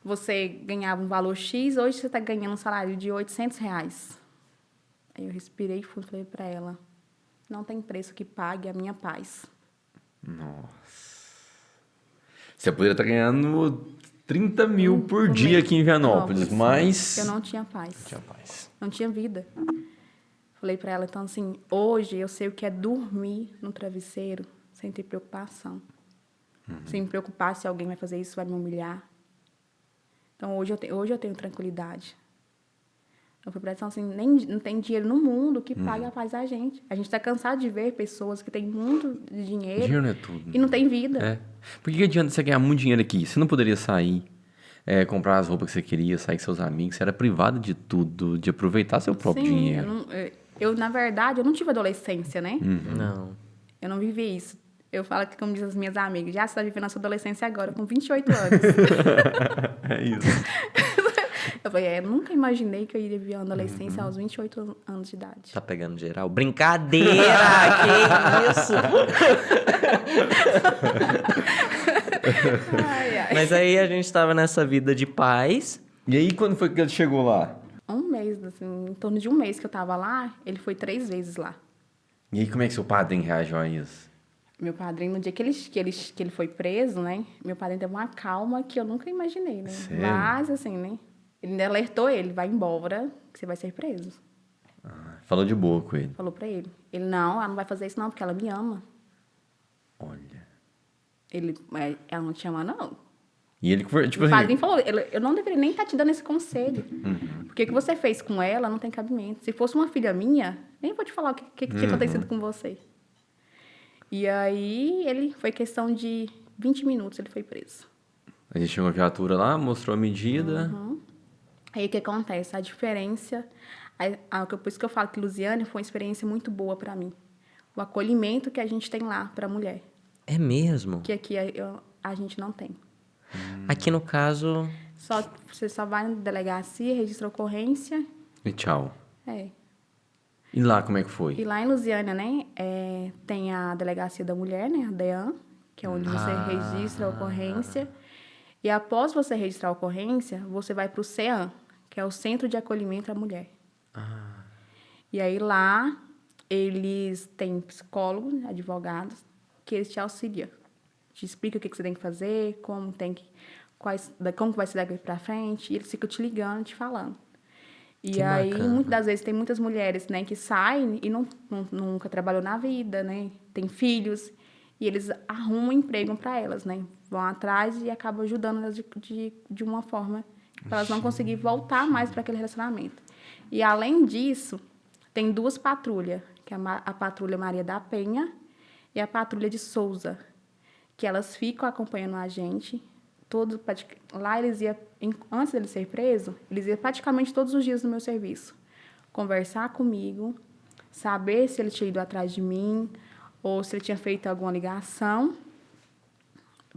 S3: você ganhava um valor X, hoje você está ganhando um salário de R$800. Aí eu respirei fundo e falei para ela, não tem preço que pague a minha paz.
S2: Você poderia estar ganhando 30 mil por dia aqui em Vianópolis, mas...
S3: Eu não tinha paz.
S2: Tinha paz.
S3: Não tinha vida. Falei pra ela, então, assim, hoje eu sei o que é dormir no travesseiro sem ter preocupação. Sem me preocupar se alguém vai fazer isso, vai me humilhar. Então, hoje eu tenho tranquilidade. Eu falei pra ela, então, assim, não tem dinheiro no mundo que pague a paz da gente. A gente tá cansado de ver pessoas que têm muito de dinheiro
S2: Dinheiro não é tudo.
S3: e não tem vida.
S2: É. Por que adianta você ganhar muito dinheiro aqui? Você não poderia sair, comprar as roupas que você queria, sair com seus amigos. Você era privado de tudo, de aproveitar seu próprio
S3: Sim,
S2: dinheiro.
S3: na verdade, eu não tive adolescência, né?
S4: Não.
S3: Eu não vivi isso. Eu falo que, como dizem as minhas amigas, já você tá vivendo a sua adolescência agora, com 28 anos.
S2: É isso.
S3: Eu falei, nunca imaginei que eu iria viver uma adolescência aos 28 anos de idade.
S4: Tá pegando geral? Brincadeira! Que isso?
S3: Ai, ai.
S4: Mas aí a gente tava nessa vida de paz.
S2: E aí, quando foi que ele chegou lá?
S3: Um mês, assim, em torno de um mês que eu tava lá, ele foi 3 vezes lá.
S2: E aí, como é que seu padrinho reagiu a isso?
S3: Meu padrinho, no dia que ele foi preso, né? Meu padrinho teve uma calma que eu nunca imaginei, né?
S2: Sério?
S3: Mas, assim, né? Ele ainda alertou ele, vai embora, que você vai ser preso.
S2: Falou de boa com ele.
S3: Falou pra ele. Ele, não, ela não vai fazer isso não, porque ela me ama.
S2: Olha.
S3: Ele, mas ela não te ama, não.
S2: E ele, tipo
S3: O
S2: assim...
S3: padrinho falou, eu não deveria nem estar te dando esse conselho. Porque o que você fez com ela não tem cabimento. Se fosse uma filha minha, nem vou te falar o que tinha acontecido com você. E aí, ele foi questão de 20 minutos, ele foi preso.
S2: A gente chegou a viatura lá, mostrou a medida.
S3: Aí, o que acontece? A diferença... Por isso que eu falo que Lusiânia foi uma experiência muito boa para mim. O acolhimento que a gente tem lá para a mulher.
S4: É mesmo?
S3: Que aqui a gente não tem.
S4: Aqui no caso...
S3: Você só vai na delegacia, registra a ocorrência.
S2: E tchau.
S3: É.
S2: E lá, como é que foi?
S3: E lá em Lusiânia, né, tem a delegacia da mulher, né, a DEAN, que é onde você registra a ocorrência. E após você registrar a ocorrência, você vai para o CEAM, que é o Centro de Acolhimento à Mulher. E aí lá, eles têm psicólogos, advogados, que eles te auxiliam. Te explicam o que você tem que fazer, como vai ser daqui para frente, e eles ficam te ligando, te falando. E
S4: Que
S3: aí,
S4: bacana.
S3: muitas das vezes, tem muitas mulheres, né, que saem e nunca trabalhou na vida, né? Tem filhos, e eles arrumam emprego para elas, né? Vão atrás e acabam ajudando elas de uma forma para elas não conseguirem voltar mais para aquele relacionamento. E, além disso, tem 2 patrulhas, que é a Patrulha Maria da Penha e a Patrulha de Souza, que elas ficam acompanhando a gente. Lá eles iam, antes dele ser preso, eles iam praticamente todos os dias no meu serviço. Conversar comigo, saber se ele tinha ido atrás de mim, ou se ele tinha feito alguma ligação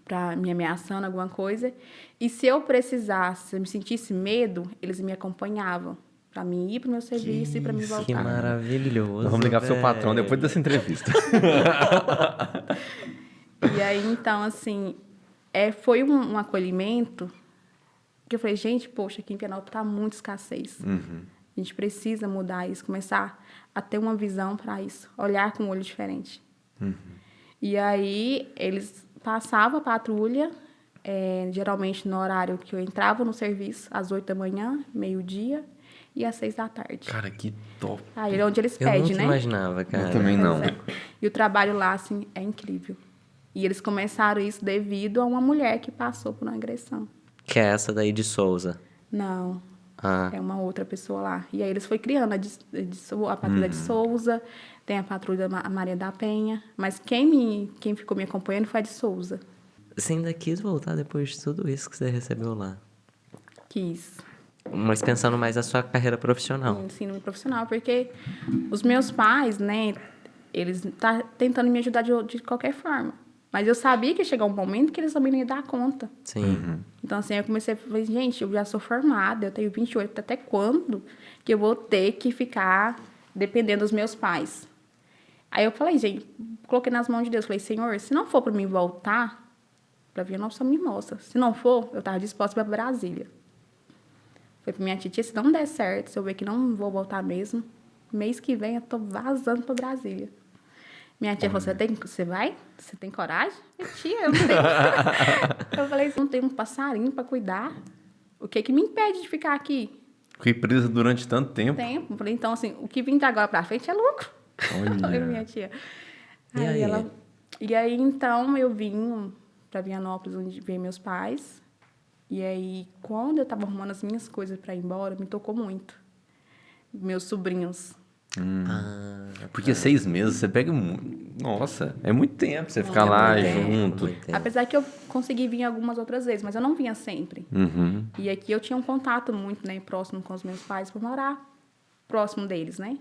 S3: para me ameaçando, alguma coisa. E se eu precisasse, se eu me sentisse medo, eles me acompanhavam para mim ir para o meu serviço e para me voltar.
S4: Que maravilhoso,
S2: Nós vamos ligar pro seu patrão
S4: velho.
S2: depois dessa entrevista.
S3: E aí, então, assim, foi um acolhimento que eu falei, gente, poxa, aqui em Pienópolis está muito escassez. A gente precisa mudar isso, começar a ter uma visão para isso, olhar com um olho diferente. E aí, eles passavam a patrulha, geralmente no horário que eu entrava no serviço, às 8 da manhã, meio-dia, e às 6 da tarde.
S2: Cara, que top.
S3: Aí é onde eles
S4: Eu
S3: pedem,
S4: nunca
S3: né?
S4: imaginava, cara.
S2: Eu também não.
S3: Pois é. E o trabalho lá, assim, é incrível. E eles começaram isso devido a uma mulher que passou por uma agressão.
S4: Que é essa daí de Souza.
S3: Não,
S4: Ah,
S3: é uma outra pessoa lá. E aí eles foram criando a patrulha de Souza, tem a patrulha Maria da Penha, mas quem ficou me acompanhando foi a de Souza.
S4: você ainda quis voltar depois de tudo isso que você recebeu lá.
S3: Quis.
S4: Mas pensando mais na sua carreira profissional.
S3: No ensino profissional, porque os meus pais, né, eles tá tentando me ajudar de qualquer forma. Mas eu sabia que ia chegar um momento que eles também não iam dar conta.
S4: Sim.
S3: Então, assim, eu comecei a falar, gente, eu já sou formada, eu tenho 28, até quando que eu vou ter que ficar dependendo dos meus pais? Aí eu falei, gente, coloquei nas mãos de Deus, falei, Senhor, se não for para mim voltar para Vianópolis, só me mostra. Se não for, eu estava disposta para Brasília. Foi para minha tia, se não der certo, se eu ver que não vou voltar mesmo, mês que vem eu tô vazando para Brasília. Minha tia falou, você vai? Você tem coragem? Eu, tia, eu não tenho. Eu falei, não tem um passarinho para cuidar. O que me impede de ficar aqui?
S2: Fiquei presa durante tanto tempo.
S3: Eu falei, então, assim, o que vem de agora para frente é lucro.
S2: Olha.
S3: Falei pra minha tia.
S4: E aí?
S3: E aí, então, eu vim para Vianópolis, onde veio meus pais. E aí, quando eu tava arrumando as minhas coisas para ir embora, me tocou muito. Meus sobrinhos.
S2: Porque 6 meses, você pega... Nossa, é muito tempo você ficar lá
S3: muito tempo,
S2: junto.
S4: muito tempo.
S3: Apesar que eu consegui vir algumas outras vezes, mas eu não vinha sempre.
S2: Uhum.
S3: E aqui eu tinha um contato muito, né, próximo com os meus pais, por morar próximo deles, né?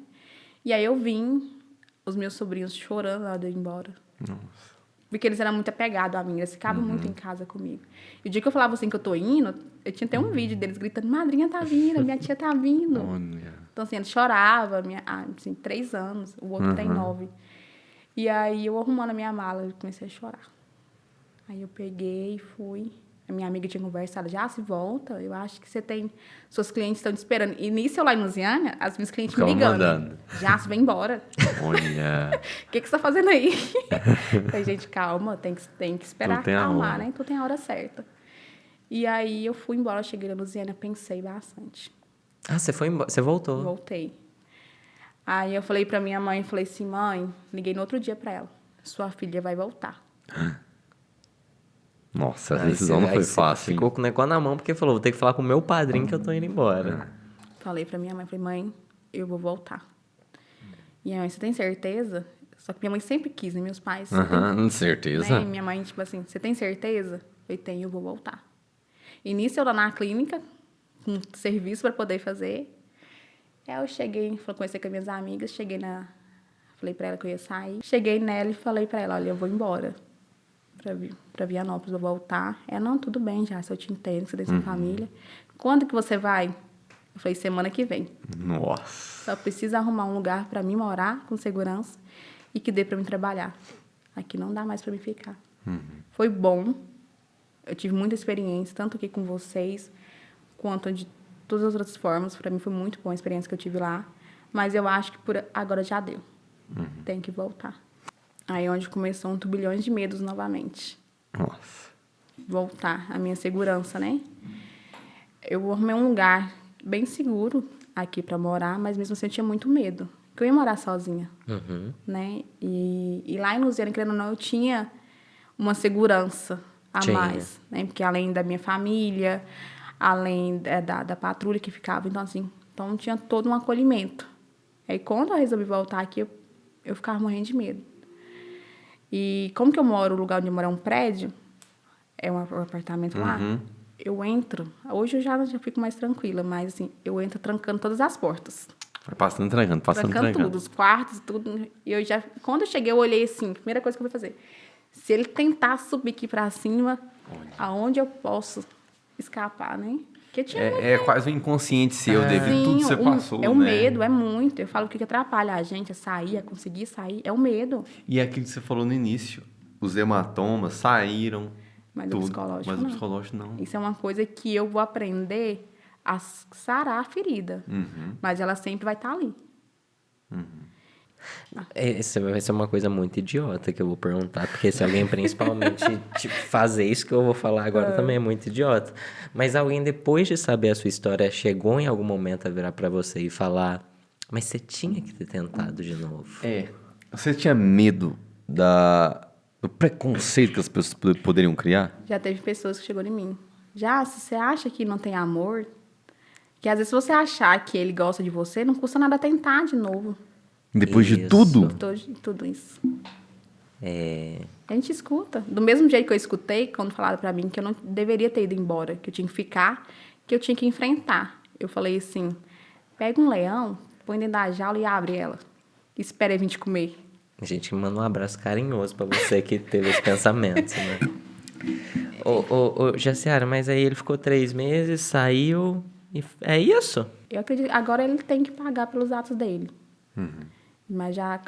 S3: E aí eu vim, os meus sobrinhos chorando lá de ir embora.
S2: Nossa.
S3: Porque eles eram muito apegados a mim, eles ficavam muito em casa comigo. E o dia que eu falava assim que eu tô indo, eu tinha até um vídeo deles gritando, madrinha tá vindo, minha tia tá vindo.
S2: Olha.
S3: Então, assim, ele chorava, assim, 3 anos, o outro tem 9. E aí, eu arrumando a minha mala, eu comecei a chorar. Aí eu peguei e fui. A minha amiga tinha conversado, já se volta, eu acho que você tem... Seus clientes estão te esperando. E nisso, eu lá em Lusiânia, as minhas clientes me
S2: Ficava
S3: ligando.
S2: mandando.
S3: Já, se vem embora.
S2: Olha.
S3: O que você tá fazendo aí? Falei, gente, calma, tem que esperar
S2: Tudo tem a
S3: acalmar,
S2: hora.
S3: né? Tudo tem a hora certa. E aí, eu fui embora, cheguei na Lusiânia, pensei bastante.
S4: Ah, você foi embora, você voltou.
S3: Voltei. Aí eu falei pra minha mãe, falei assim, mãe, liguei no outro dia pra ela. Sua filha vai voltar.
S2: Nossa, essa
S4: Aí
S2: decisão
S4: você-
S2: não
S4: aí
S2: foi
S4: você
S2: fácil, hein?
S4: Ficou com o negócio na mão, porque falou, vou ter que falar com o meu padrinho que eu tô indo embora.
S3: Falei pra minha mãe, falei, mãe, eu vou voltar. E a minha mãe, você tem certeza? Só que minha mãe sempre quis, né? Meus pais.
S2: Aham, certeza.
S3: Né? E minha mãe, tipo assim, você tem certeza? Eu falei, tenho, eu vou voltar. E nisso eu lá na clínica, com serviço para poder fazer. Aí eu cheguei, conversei com as minhas amigas, falei pra ela que eu ia sair. Cheguei nela e falei pra ela, olha, eu vou embora pra Vianópolis, vou voltar. Ela, não, tudo bem já, se eu te entendo, você tem sua família. Quando que você vai? Eu falei, semana que vem.
S2: Nossa.
S3: Só precisa arrumar um lugar pra mim morar com segurança e que dê pra mim trabalhar. Aqui não dá mais pra mim ficar. Foi bom. Eu tive muita experiência, tanto aqui com vocês, quanto de todas as outras formas. Pra mim foi muito boa a experiência que eu tive lá. Mas eu acho que por agora já deu. Tem que voltar. Aí é onde começou um turbilhão de medos novamente.
S2: Nossa.
S3: Voltar, a minha segurança, né? Eu arrumei um lugar bem seguro aqui pra morar, mas mesmo assim eu tinha muito medo. Porque eu ia morar sozinha, né? E lá em Lusiânia, querendo ou não, eu tinha uma segurança a
S4: Tinha.
S3: mais, né? Porque além da minha família, além da patrulha que ficava, então tinha todo um acolhimento. Aí quando eu resolvi voltar aqui, eu ficava morrendo de medo. E como que eu moro, o lugar onde eu moro é um prédio, é um apartamento lá, eu entro, hoje eu já fico mais tranquila, mas assim, eu entro trancando todas as portas.
S2: Vai passando, trancando.
S3: Tudo, os quartos, tudo. E quando eu cheguei, eu olhei assim, primeira coisa que eu vou fazer, se ele tentar subir aqui pra cima, aonde eu posso escapar, né? Porque tinha
S2: É quase um inconsciente seu, devido tudo que você passou,
S3: é o
S2: né?
S3: medo, é muito. Eu falo que o que atrapalha a gente a sair, a conseguir sair, é o medo.
S2: E aquilo que você falou no início, os hematomas saíram,
S3: Mas o
S2: tudo,
S3: psicológico
S2: mas o
S3: não.
S2: psicológico não.
S3: Isso é uma coisa que eu vou aprender a sarar a ferida. Mas ela sempre vai estar ali.
S4: Essa vai ser uma coisa muito idiota que eu vou perguntar, porque se alguém principalmente tipo, fazer isso que eu vou falar agora também é muito idiota. Mas alguém, depois de saber a sua história, chegou em algum momento a virar pra você e falar, mas você tinha que ter tentado de novo.
S2: Você tinha medo do preconceito que as pessoas poderiam criar?
S3: Já teve pessoas que chegou em mim. Já, se você acha que não tem amor, que às vezes se você achar que ele gosta de você, não custa nada tentar de novo.
S2: Depois de
S4: Isso.
S2: tudo?
S3: Tudo isso. A gente escuta. Do mesmo jeito que eu escutei, quando falaram pra mim que eu não deveria ter ido embora, que eu tinha que ficar, que eu tinha que enfrentar. Eu falei assim, pega um leão, põe dentro da jaula e abre ela. Espera ele vir te comer.
S4: A gente manda um abraço carinhoso pra você que teve esse pensamento, né? Ô, Jaciara, mas aí ele ficou 3 meses, saiu e é isso?
S3: Eu acredito, agora ele tem que pagar pelos atos dele. Mas já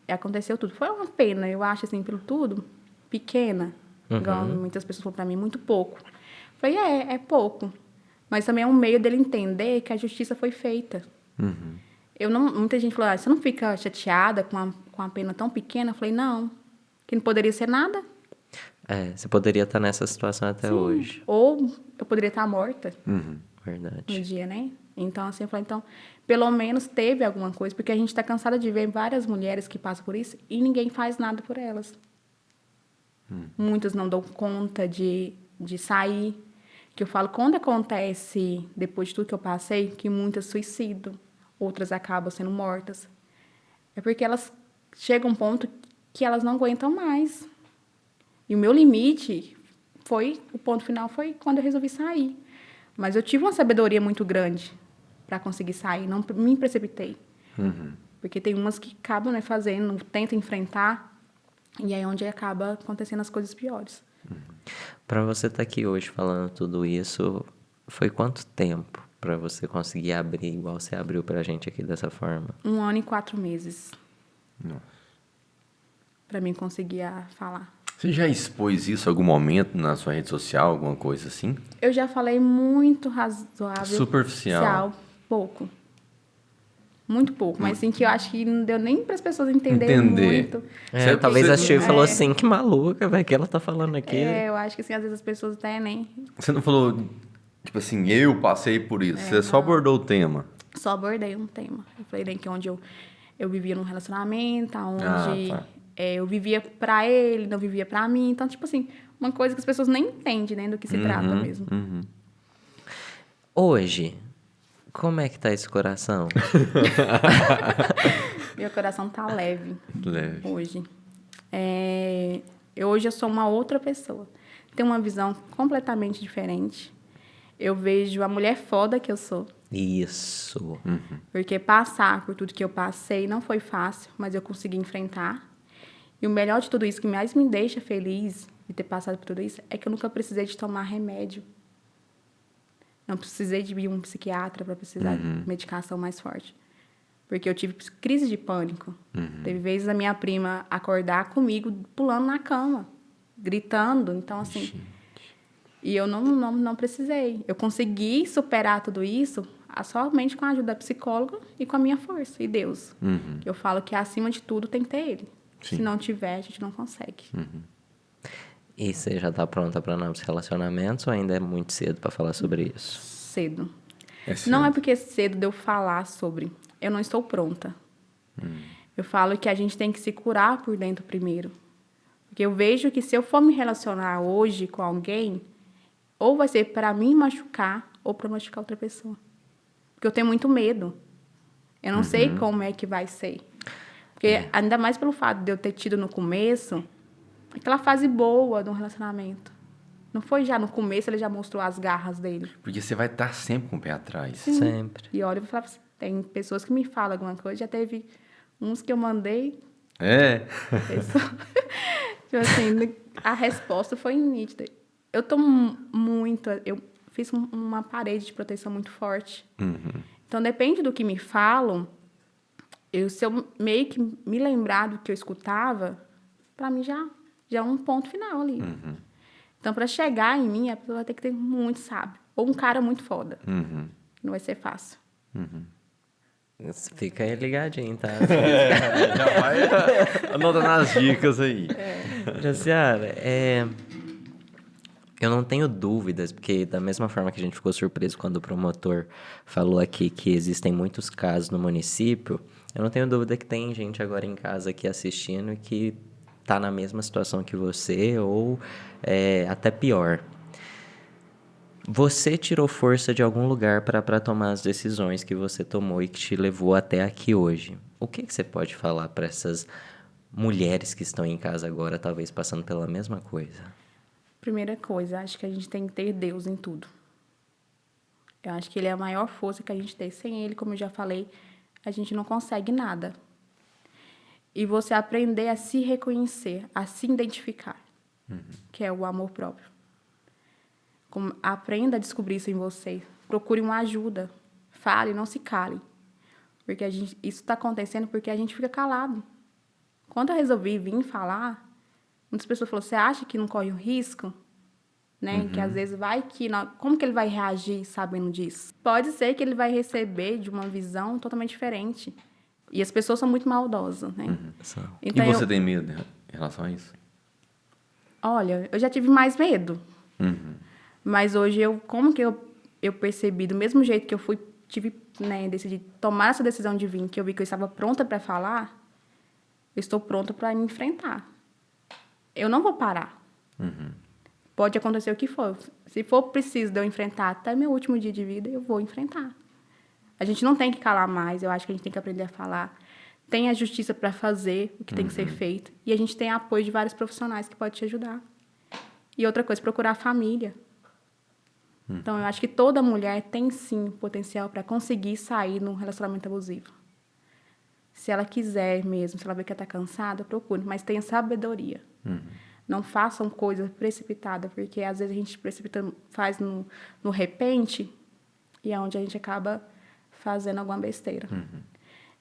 S3: aconteceu tudo. Foi uma pena, eu acho, assim, pelo tudo, pequena. Igual muitas pessoas falaram pra mim, muito pouco. Falei, é pouco. Mas também é um meio dele entender que a justiça foi feita. Muita gente falou, você não fica chateada com uma pena tão pequena? Eu falei, não, que não poderia ser nada.
S4: Você poderia estar nessa situação até
S3: Sim.
S4: hoje.
S3: Ou eu poderia estar morta
S4: Verdade.
S3: no dia, né? Então, assim, eu falei, pelo menos teve alguma coisa, porque a gente está cansada de ver várias mulheres que passam por isso e ninguém faz nada por elas. Muitas não dão conta de sair. Que eu falo, quando acontece, depois de tudo que eu passei, que muitas suicidam, outras acabam sendo mortas. É porque elas chegam a um ponto que elas não aguentam mais. E o meu limite o ponto final foi quando eu resolvi sair. Mas eu tive uma sabedoria muito grande para conseguir sair, não me precipitei. Porque tem umas que acabam, né, fazendo, tentam enfrentar E aí é onde acaba acontecendo as coisas piores.
S4: Pra você estar aqui hoje falando tudo isso, foi quanto tempo pra você conseguir abrir igual você abriu pra gente aqui dessa forma?
S3: 1 ano e 4 meses
S2: Nossa.
S3: para mim conseguir falar.
S2: Você já expôs isso em algum momento na sua rede social, alguma coisa assim?
S3: Eu já falei muito razoável.
S2: Superficial.
S3: Pouco. Muito pouco. Mas assim que eu acho que não deu nem para as pessoas entenderem
S2: Entender.
S3: muito.
S4: Talvez a Steve falou
S3: É.
S4: assim, que maluca, velho, que ela tá falando aqui.
S3: Eu acho que assim, às vezes as pessoas até nem...
S2: Você não falou, tipo assim, eu passei por isso. Você só abordou o tema.
S3: Só abordei um tema. Eu falei nem que onde eu vivia num relacionamento, onde
S2: tá.
S3: eu vivia pra ele, não vivia pra mim. Então, tipo assim, uma coisa que as pessoas nem entendem, né, do que se trata mesmo.
S4: Hoje, como é que tá esse coração?
S3: Meu coração tá leve.
S2: Leve.
S3: Hoje. Hoje eu sou uma outra pessoa. Tenho uma visão completamente diferente. Eu vejo a mulher foda que eu sou.
S4: Isso.
S3: Porque passar por tudo que eu passei não foi fácil, mas eu consegui enfrentar. E o melhor de tudo isso, que mais me deixa feliz de ter passado por tudo isso, é que eu nunca precisei de tomar remédio. Não precisei de ir um psiquiatra para precisar de medicação mais forte. Porque eu tive crise de pânico. Teve vezes a minha prima acordar comigo pulando na cama, gritando. Então, assim... E eu não precisei. Eu consegui superar tudo isso somente com a ajuda da psicóloga e com a minha força. E Deus. Eu falo que, acima de tudo, tem que ter Ele.
S2: Sim.
S3: Se não tiver, a gente não consegue.
S4: E você já tá pronta pra novos relacionamentos ou ainda é muito cedo pra falar sobre isso?
S3: Cedo.
S2: É cedo.
S3: Não é porque é cedo de eu falar sobre. Eu não estou pronta. Eu falo que a gente tem que se curar por dentro primeiro. Porque eu vejo que se eu for me relacionar hoje com alguém, ou vai ser para mim machucar ou para machucar outra pessoa. Porque eu tenho muito medo. Eu não sei como é que vai ser. Porque ainda mais pelo fato de eu ter tido no começo aquela fase boa do relacionamento. Não foi já no começo, ele já mostrou as garras dele.
S2: Porque você vai estar sempre com o pé atrás.
S4: Sempre.
S3: E olha, eu vou falar, tem pessoas que me falam alguma coisa, já teve uns que eu mandei.
S2: É.
S3: Tipo assim, a resposta foi nítida. Eu fiz uma parede de proteção muito forte. Então, depende do que me falam, se eu meio que me lembrar do que eu escutava, para mim já é um ponto final ali. Então, para chegar em mim, a pessoa vai ter que ter muito sábio. Ou um cara muito foda. Não vai ser fácil.
S4: Fica aí ligadinho, tá?
S2: Já vai anotando as dicas aí.
S4: Jaciara, eu não tenho dúvidas, porque da mesma forma que a gente ficou surpreso quando o promotor falou aqui que existem muitos casos no município, eu não tenho dúvida que tem gente agora em casa aqui assistindo que tá na mesma situação que você ou até pior. Você tirou força de algum lugar para tomar as decisões que você tomou e que te levou até aqui hoje. O que você pode falar para essas mulheres que estão em casa agora, talvez passando pela mesma coisa?
S3: Primeira coisa, acho que a gente tem que ter Deus em tudo. Eu acho que Ele é a maior força que a gente tem. Sem Ele, como eu já falei, a gente não consegue nada. E você aprender a se reconhecer, a se identificar, que é o amor próprio. Aprenda a descobrir isso em você. Procure uma ajuda. Fale, não se cale. Porque isso está acontecendo porque a gente fica calado. Quando eu resolvi vir falar, muitas pessoas falaram, você acha que não corre um risco? Né? Que às vezes vai que... Como que ele vai reagir sabendo disso? Pode ser que ele vai receber de uma visão totalmente diferente. E as pessoas são muito maldosas, né? Então,
S2: E você tem medo em relação a isso?
S3: Olha, eu já tive mais medo. Mas hoje, como que eu percebi, do mesmo jeito que eu decidi tomar essa decisão de vir, que eu vi que eu estava pronta para falar, eu estou pronta para me enfrentar. Eu não vou parar. Pode acontecer o que for. Se for preciso de eu enfrentar até meu último dia de vida, eu vou enfrentar. A gente não tem que calar mais, eu acho que a gente tem que aprender a falar. Tem a justiça para fazer o que tem que ser feito. E a gente tem apoio de vários profissionais que podem te ajudar. E outra coisa, procurar a família. Então, eu acho que toda mulher tem, sim, potencial para conseguir sair num relacionamento abusivo. Se ela quiser mesmo, se ela vê que ela tá cansada, procure, mas tenha sabedoria. Não façam coisas precipitadas, porque às vezes a gente precipita, faz no repente, e é onde a gente acaba fazendo alguma besteira.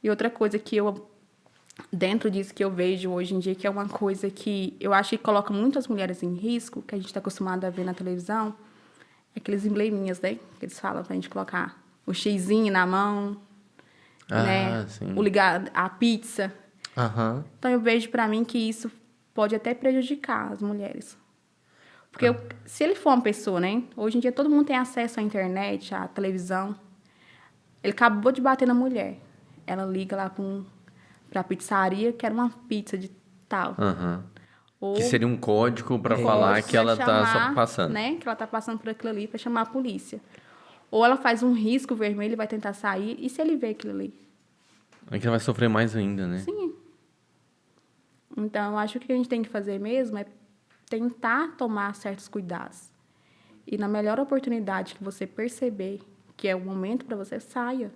S3: E outra coisa que eu, dentro disso que eu vejo hoje em dia, que é uma coisa que eu acho que coloca muitas mulheres em risco, que a gente está acostumado a ver na televisão, é aqueles embleminhas, né? Que eles falam pra gente colocar o xizinho na mão, né?
S2: Sim.
S3: A pizza.
S4: Aham.
S3: Então, eu vejo pra mim que isso pode até prejudicar as mulheres. Porque se ele for uma pessoa, né? Hoje em dia todo mundo tem acesso à internet, à televisão. Ele acabou de bater na mulher. Ela liga lá pra pizzaria, quer uma pizza de tal. Ou
S2: Que seria um código para falar que ela tá só passando.
S3: Né? Que ela tá passando por aquilo ali para chamar a polícia. Ou ela faz um risco vermelho e vai tentar sair. E se ele vê aquilo ali?
S2: É que ela vai sofrer mais ainda, né?
S3: Sim. Então, eu acho que o que a gente tem que fazer mesmo é tentar tomar certos cuidados. E na melhor oportunidade que você perceber que é o momento para você, saia.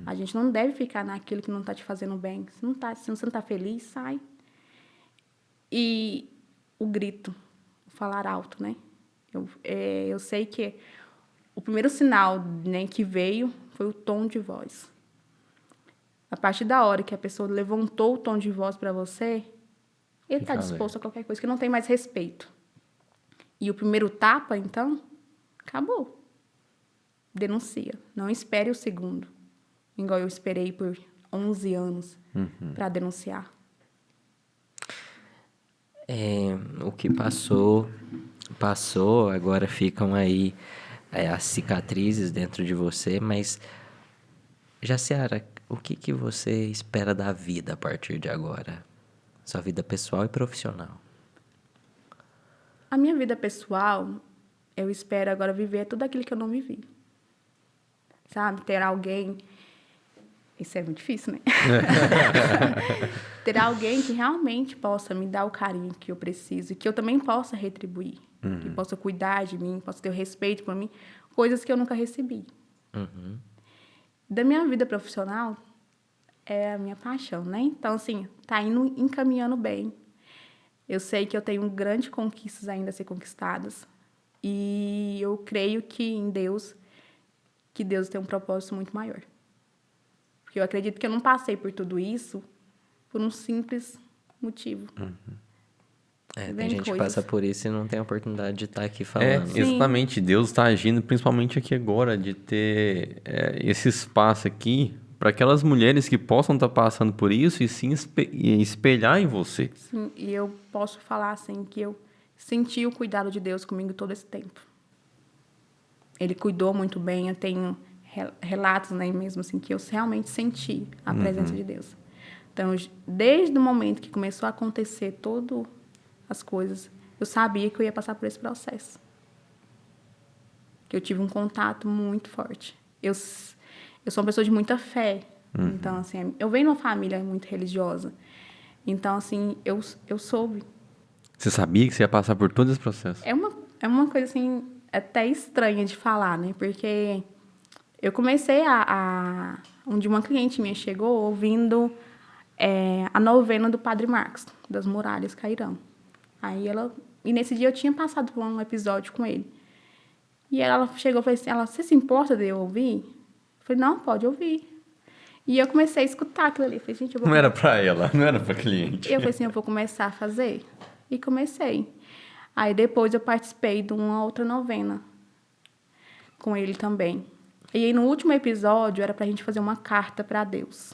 S3: A gente não deve ficar naquilo que não está te fazendo bem. Se você não está feliz, sai. E o grito, o falar alto, né? Eu sei que o primeiro sinal, né, que veio foi o tom de voz. A partir da hora que a pessoa levantou o tom de voz para você, ele está disposto a qualquer coisa, que não tem mais respeito. E o primeiro tapa, então, acabou. Denuncia. Não espere o segundo. Igual eu esperei por 11 anos para denunciar.
S4: O que passou, agora ficam aí as cicatrizes dentro de você, mas, Jaciara, o que você espera da vida a partir de agora? Sua vida pessoal e profissional.
S3: A minha vida pessoal, eu espero agora viver tudo aquilo que eu não vivi. Sabe? Ter alguém... Isso é muito difícil, né? Ter alguém que realmente possa me dar o carinho que eu preciso e que eu também possa retribuir. Que possa cuidar de mim, possa ter o respeito por mim. Coisas que eu nunca recebi. Da minha vida profissional, é a minha paixão, né? Então, assim, tá indo encaminhando bem. Eu sei que eu tenho grandes conquistas ainda a ser conquistadas. E eu creio que em Deus, que Deus tem um propósito muito maior. Porque eu acredito que eu não passei por tudo isso por um simples motivo.
S4: Tem gente que passa por isso e não tem a oportunidade de estar aqui
S2: É,
S4: falando.
S2: exatamente. Deus está agindo principalmente aqui agora, de ter esse espaço aqui para aquelas mulheres que possam estar passando por isso e sim espelhar em você.
S3: Sim, e eu posso falar assim que eu senti o cuidado de Deus comigo todo esse tempo. Ele cuidou muito bem, eu tenho relatos, né, mesmo assim, que eu realmente senti a presença de Deus. Então, desde o momento que começou a acontecer todas as coisas, eu sabia que eu ia passar por esse processo. Que eu tive um contato muito forte. Eu sou uma pessoa de muita fé. Então, assim, eu venho de uma família muito religiosa. Então, assim, eu soube.
S2: Você sabia que você ia passar por todo esse processo?
S3: É uma coisa, assim, até estranha de falar, né? Porque eu comecei onde uma cliente minha chegou ouvindo a novena do Padre Marcos, das Muralhas Cairão. E nesse dia eu tinha passado por um episódio com ele. E ela chegou e falou assim, você se importa de eu ouvir? Eu falei, não, pode ouvir. E eu comecei a escutar aquilo ali. Eu falei, gente,
S2: Não era para ela, não era para cliente.
S3: Eu falei assim, eu vou começar a fazer. E comecei. Aí depois eu participei de uma outra novena com ele também. E aí no último episódio era pra gente fazer uma carta para Deus.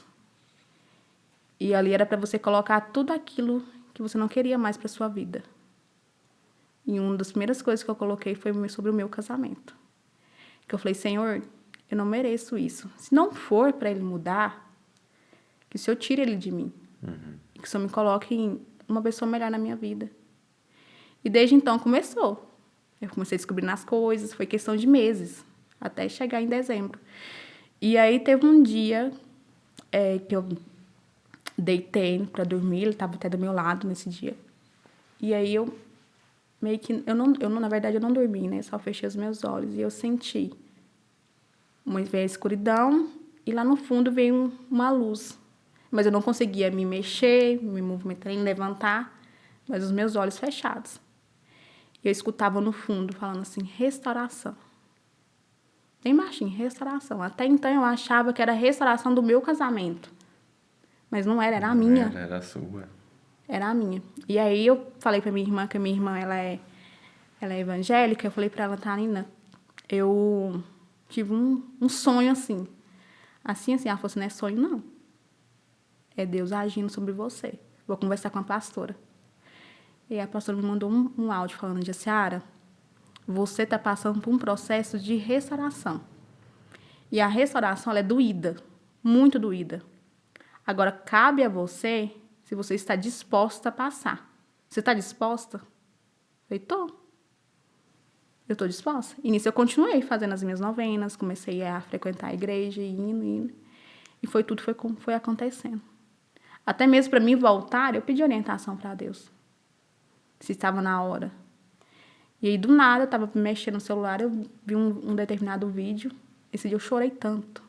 S3: E ali era para você colocar tudo aquilo que você não queria mais para sua vida. E uma das primeiras coisas que eu coloquei foi sobre o meu casamento. Que eu falei, Senhor, eu não mereço isso. Se não for para ele mudar, que o Senhor tire ele de mim. E que o Senhor me coloque em uma pessoa melhor na minha vida. E desde então começou. Eu comecei a descobrir as coisas, foi questão de meses, até chegar em dezembro. E aí teve um dia que eu deitei para dormir, ele estava até do meu lado nesse dia. E aí eu meio que na verdade eu não dormi, né? Só fechei os meus olhos e eu senti veio a escuridão e lá no fundo veio uma luz Mas eu não conseguia me mexer, me movimentar, nem levantar, mas os meus olhos fechados. E eu escutava no fundo, falando assim, restauração. Bem baixinho, restauração. Até então eu achava que era a restauração do meu casamento. Mas não era, era a minha.
S2: Era a sua.
S3: Era a minha. E aí eu falei pra minha irmã, que a minha irmã ela é evangélica, eu falei pra ela, Thalina, eu tive um sonho assim. Assim, ela falou assim, não é sonho, não. É Deus agindo sobre você. Vou conversar com a pastora. E a pastora me mandou um áudio falando, Jaciara, você está passando por um processo de restauração. E a restauração ela é doída, muito doída. Agora, cabe a você, se você está disposta a passar. Você está disposta? Eu falei, tô. Eu estou disposta. E nisso eu continuei fazendo as minhas novenas, comecei a frequentar a igreja, indo. E foi acontecendo. Até mesmo para mim voltar, eu pedi orientação para Deus. Se estava na hora. E aí, do nada, eu estava mexendo no celular, eu vi um determinado vídeo. Esse dia eu chorei tanto.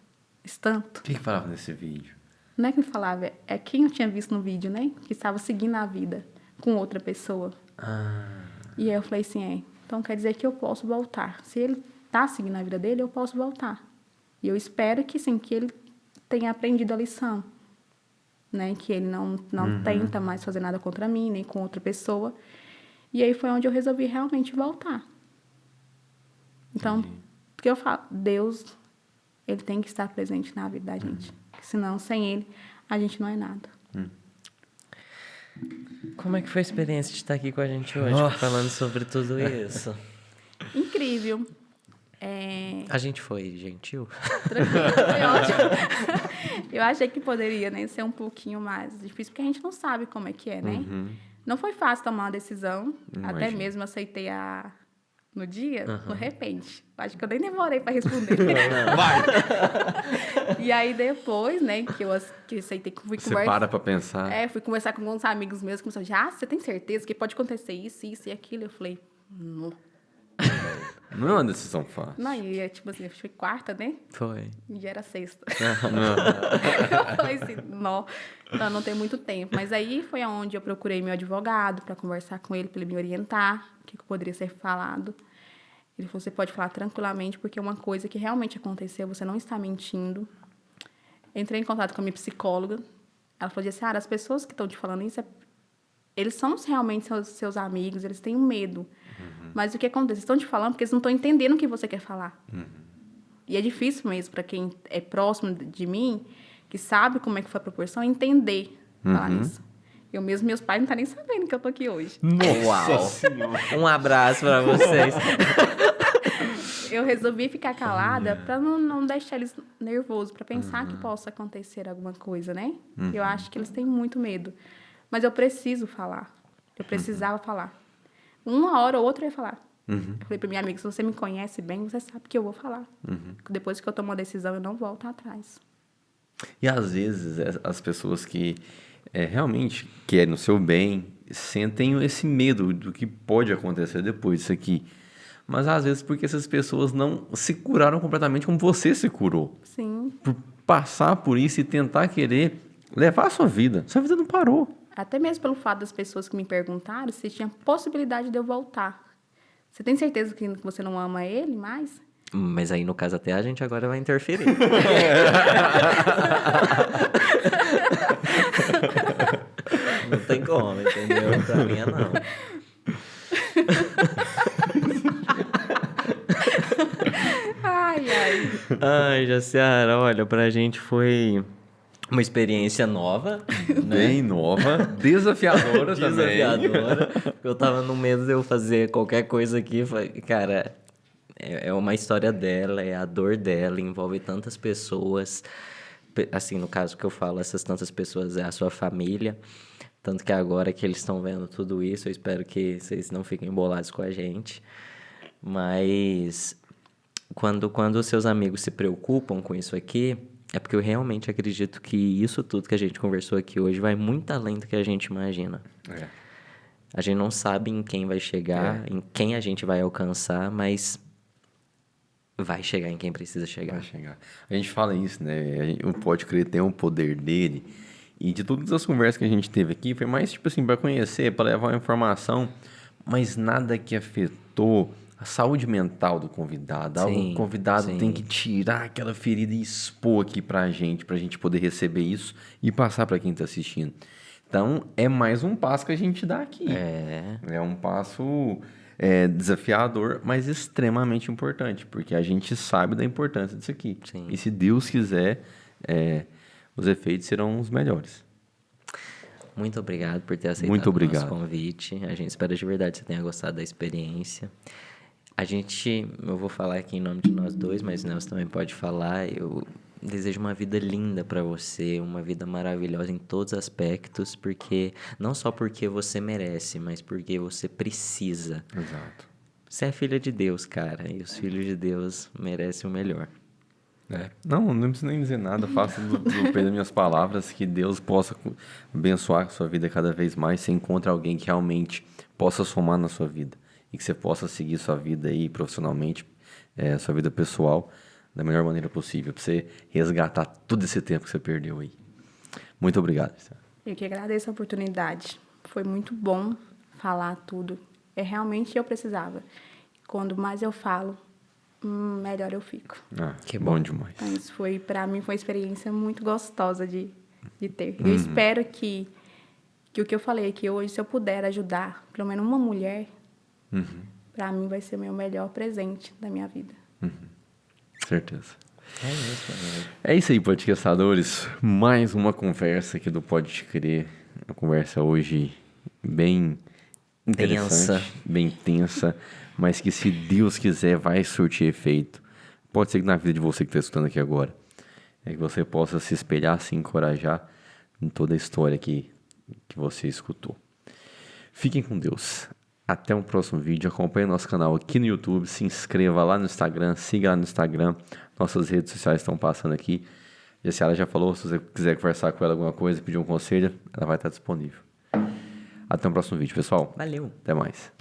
S3: Tanto.
S2: O que falava nesse vídeo?
S3: Não é que me falava, é quem eu tinha visto no vídeo, né? Que estava seguindo a vida com outra pessoa. E aí eu falei assim, então quer dizer que eu posso voltar. Se ele está seguindo a vida dele, eu posso voltar. E eu espero que sim, que ele tenha aprendido a lição. Né? Que ele não tenta mais fazer nada contra mim, nem com outra pessoa. E aí foi onde eu resolvi realmente voltar. Então, porque eu falo, Deus, ele tem que estar presente na vida da gente. Senão, sem ele, a gente não é nada.
S4: Como é que foi a experiência de estar aqui com a gente hoje, falando sobre tudo isso?
S3: Incrível.
S4: A gente foi gentil?
S3: Tranquilo, foi ótimo. Eu achei que poderia, né, ser um pouquinho mais difícil, porque a gente não sabe como é que é, né? Não foi fácil tomar uma decisão. Até mesmo aceitei no dia, de repente. Acho que eu nem demorei para responder.
S2: Vai!
S3: E aí, depois, né, que eu aceitei, que fui
S2: Você
S3: conversar...
S2: para pra pensar.
S3: Fui conversar com alguns amigos meus, que começaram, você tem certeza que pode acontecer isso e aquilo? Eu falei, não.
S2: Não é uma decisão fácil.
S3: Não, e tipo assim, foi quarta, né?
S4: Foi.
S3: E já era sexta. Eu falei assim, não tem muito tempo. Mas aí foi onde eu procurei meu advogado para conversar com ele, para ele me orientar, o que poderia ser falado. Ele falou, você pode falar tranquilamente, porque é uma coisa que realmente aconteceu, você não está mentindo. Entrei em contato com a minha psicóloga. Ela falou, Jaciara, as pessoas que estão te falando isso, eles são realmente seus amigos, eles têm um medo. Mas o que acontece? Eles estão te falando porque eles não estão entendendo o que você quer falar. E é difícil mesmo para quem é próximo de mim, que sabe como é que foi a proporção, entender falar isso. Eu mesmo, meus pais não estão nem sabendo que eu tô aqui hoje.
S4: Uau! Um abraço para vocês.
S3: Eu resolvi ficar calada para não deixar eles nervosos, para pensar que possa acontecer alguma coisa, né? Eu acho que eles têm muito medo. Mas eu preciso falar. Eu precisava falar. Uma hora ou outra eu ia falar. Eu falei para minha amiga, se você me conhece bem, você sabe que eu vou falar. Depois que eu tomo uma decisão, eu não volto atrás.
S2: E às vezes as pessoas que realmente querem o seu bem sentem esse medo do que pode acontecer depois disso aqui. Mas às vezes porque essas pessoas não se curaram completamente como você se curou.
S3: Sim.
S2: Por passar por isso e tentar querer levar a sua vida. Sua vida não parou.
S3: Até mesmo pelo fato das pessoas que me perguntaram se tinha possibilidade de eu voltar. Você tem certeza que você não ama ele mais?
S4: Mas aí, no caso, até a gente agora vai interferir. Não tem como, entendeu? Pra mim é não. Ai, Jaciara, olha, pra gente foi uma experiência nova, né?
S2: Bem nova, desafiadora também.
S4: Desafiadora. Eu tava no medo de eu fazer qualquer coisa aqui. Cara, é uma história dela, é a dor dela, envolve tantas pessoas. Assim, no caso que eu falo, essas tantas pessoas é a sua família. Tanto que agora que eles estão vendo tudo isso, eu espero que vocês não fiquem embolados com a gente. Mas quando os seus amigos se preocupam com isso aqui, é porque eu realmente acredito que isso tudo que a gente conversou aqui hoje vai muito além do que a gente imagina. A gente não sabe em quem vai chegar, em quem a gente vai alcançar, mas vai chegar em quem precisa chegar.
S2: Vai chegar. A gente fala isso, né? O Pode Crer tem um poder dele E de todas as conversas que a gente teve aqui, foi mais tipo assim, para conhecer, para levar uma informação, mas nada que afetou a saúde mental do convidado.
S4: Sim,
S2: O convidado
S4: sim.
S2: tem que tirar aquela ferida e expor aqui pra gente poder receber isso e passar para quem tá assistindo. Então, é mais um passo que a gente dá aqui. É um passo desafiador, mas extremamente importante, porque a gente sabe da importância disso aqui.
S4: Sim.
S2: E se Deus quiser, os efeitos serão os melhores.
S4: Muito obrigado por ter aceitado
S2: Muito
S4: o
S2: obrigado.
S4: nosso convite. A gente espera de verdade que você tenha gostado da experiência. Eu vou falar aqui em nome de nós dois, mas o Nelson também pode falar. Eu desejo uma vida linda para você, uma vida maravilhosa em todos os aspectos, porque não só porque você merece, mas porque você precisa.
S2: Exato.
S4: Você é filha de Deus, cara, e os filhos de Deus merecem o melhor.
S2: Não preciso nem dizer nada, faço do peso das minhas palavras, que Deus possa abençoar a sua vida cada vez mais, você encontra alguém que realmente possa somar na sua vida, e que você possa seguir sua vida aí profissionalmente, sua vida pessoal, da melhor maneira possível, para você resgatar todo esse tempo que você perdeu aí. Muito obrigado.
S3: Eu que agradeço a oportunidade. Foi muito bom falar tudo. Realmente eu precisava. Quando mais eu falo, melhor eu fico.
S4: Que
S2: bom
S4: bom.
S2: demais.
S3: Então, isso para mim foi uma experiência muito gostosa de ter. Eu espero que o que eu falei aqui hoje, se eu puder ajudar pelo menos uma mulher, para mim vai ser o meu melhor presente da minha vida.
S2: Certeza.
S4: É isso, amigo.
S2: É isso aí, podcastadores. Mais uma conversa aqui do Pode Crer. Uma conversa hoje bem interessante, bem tensa, mas que se Deus quiser vai surtir efeito. Pode ser que na vida de você que está escutando aqui agora, que você possa se espelhar, se encorajar em toda a história que você escutou. Fiquem com Deus. Até um próximo vídeo. Acompanhe nosso canal aqui no YouTube. Se inscreva lá no Instagram. Siga lá no Instagram. Nossas redes sociais estão passando aqui. E a Ciara já falou. Se você quiser conversar com ela alguma coisa, pedir um conselho, ela vai estar disponível. Até o próximo vídeo, pessoal.
S4: Valeu.
S2: Até mais.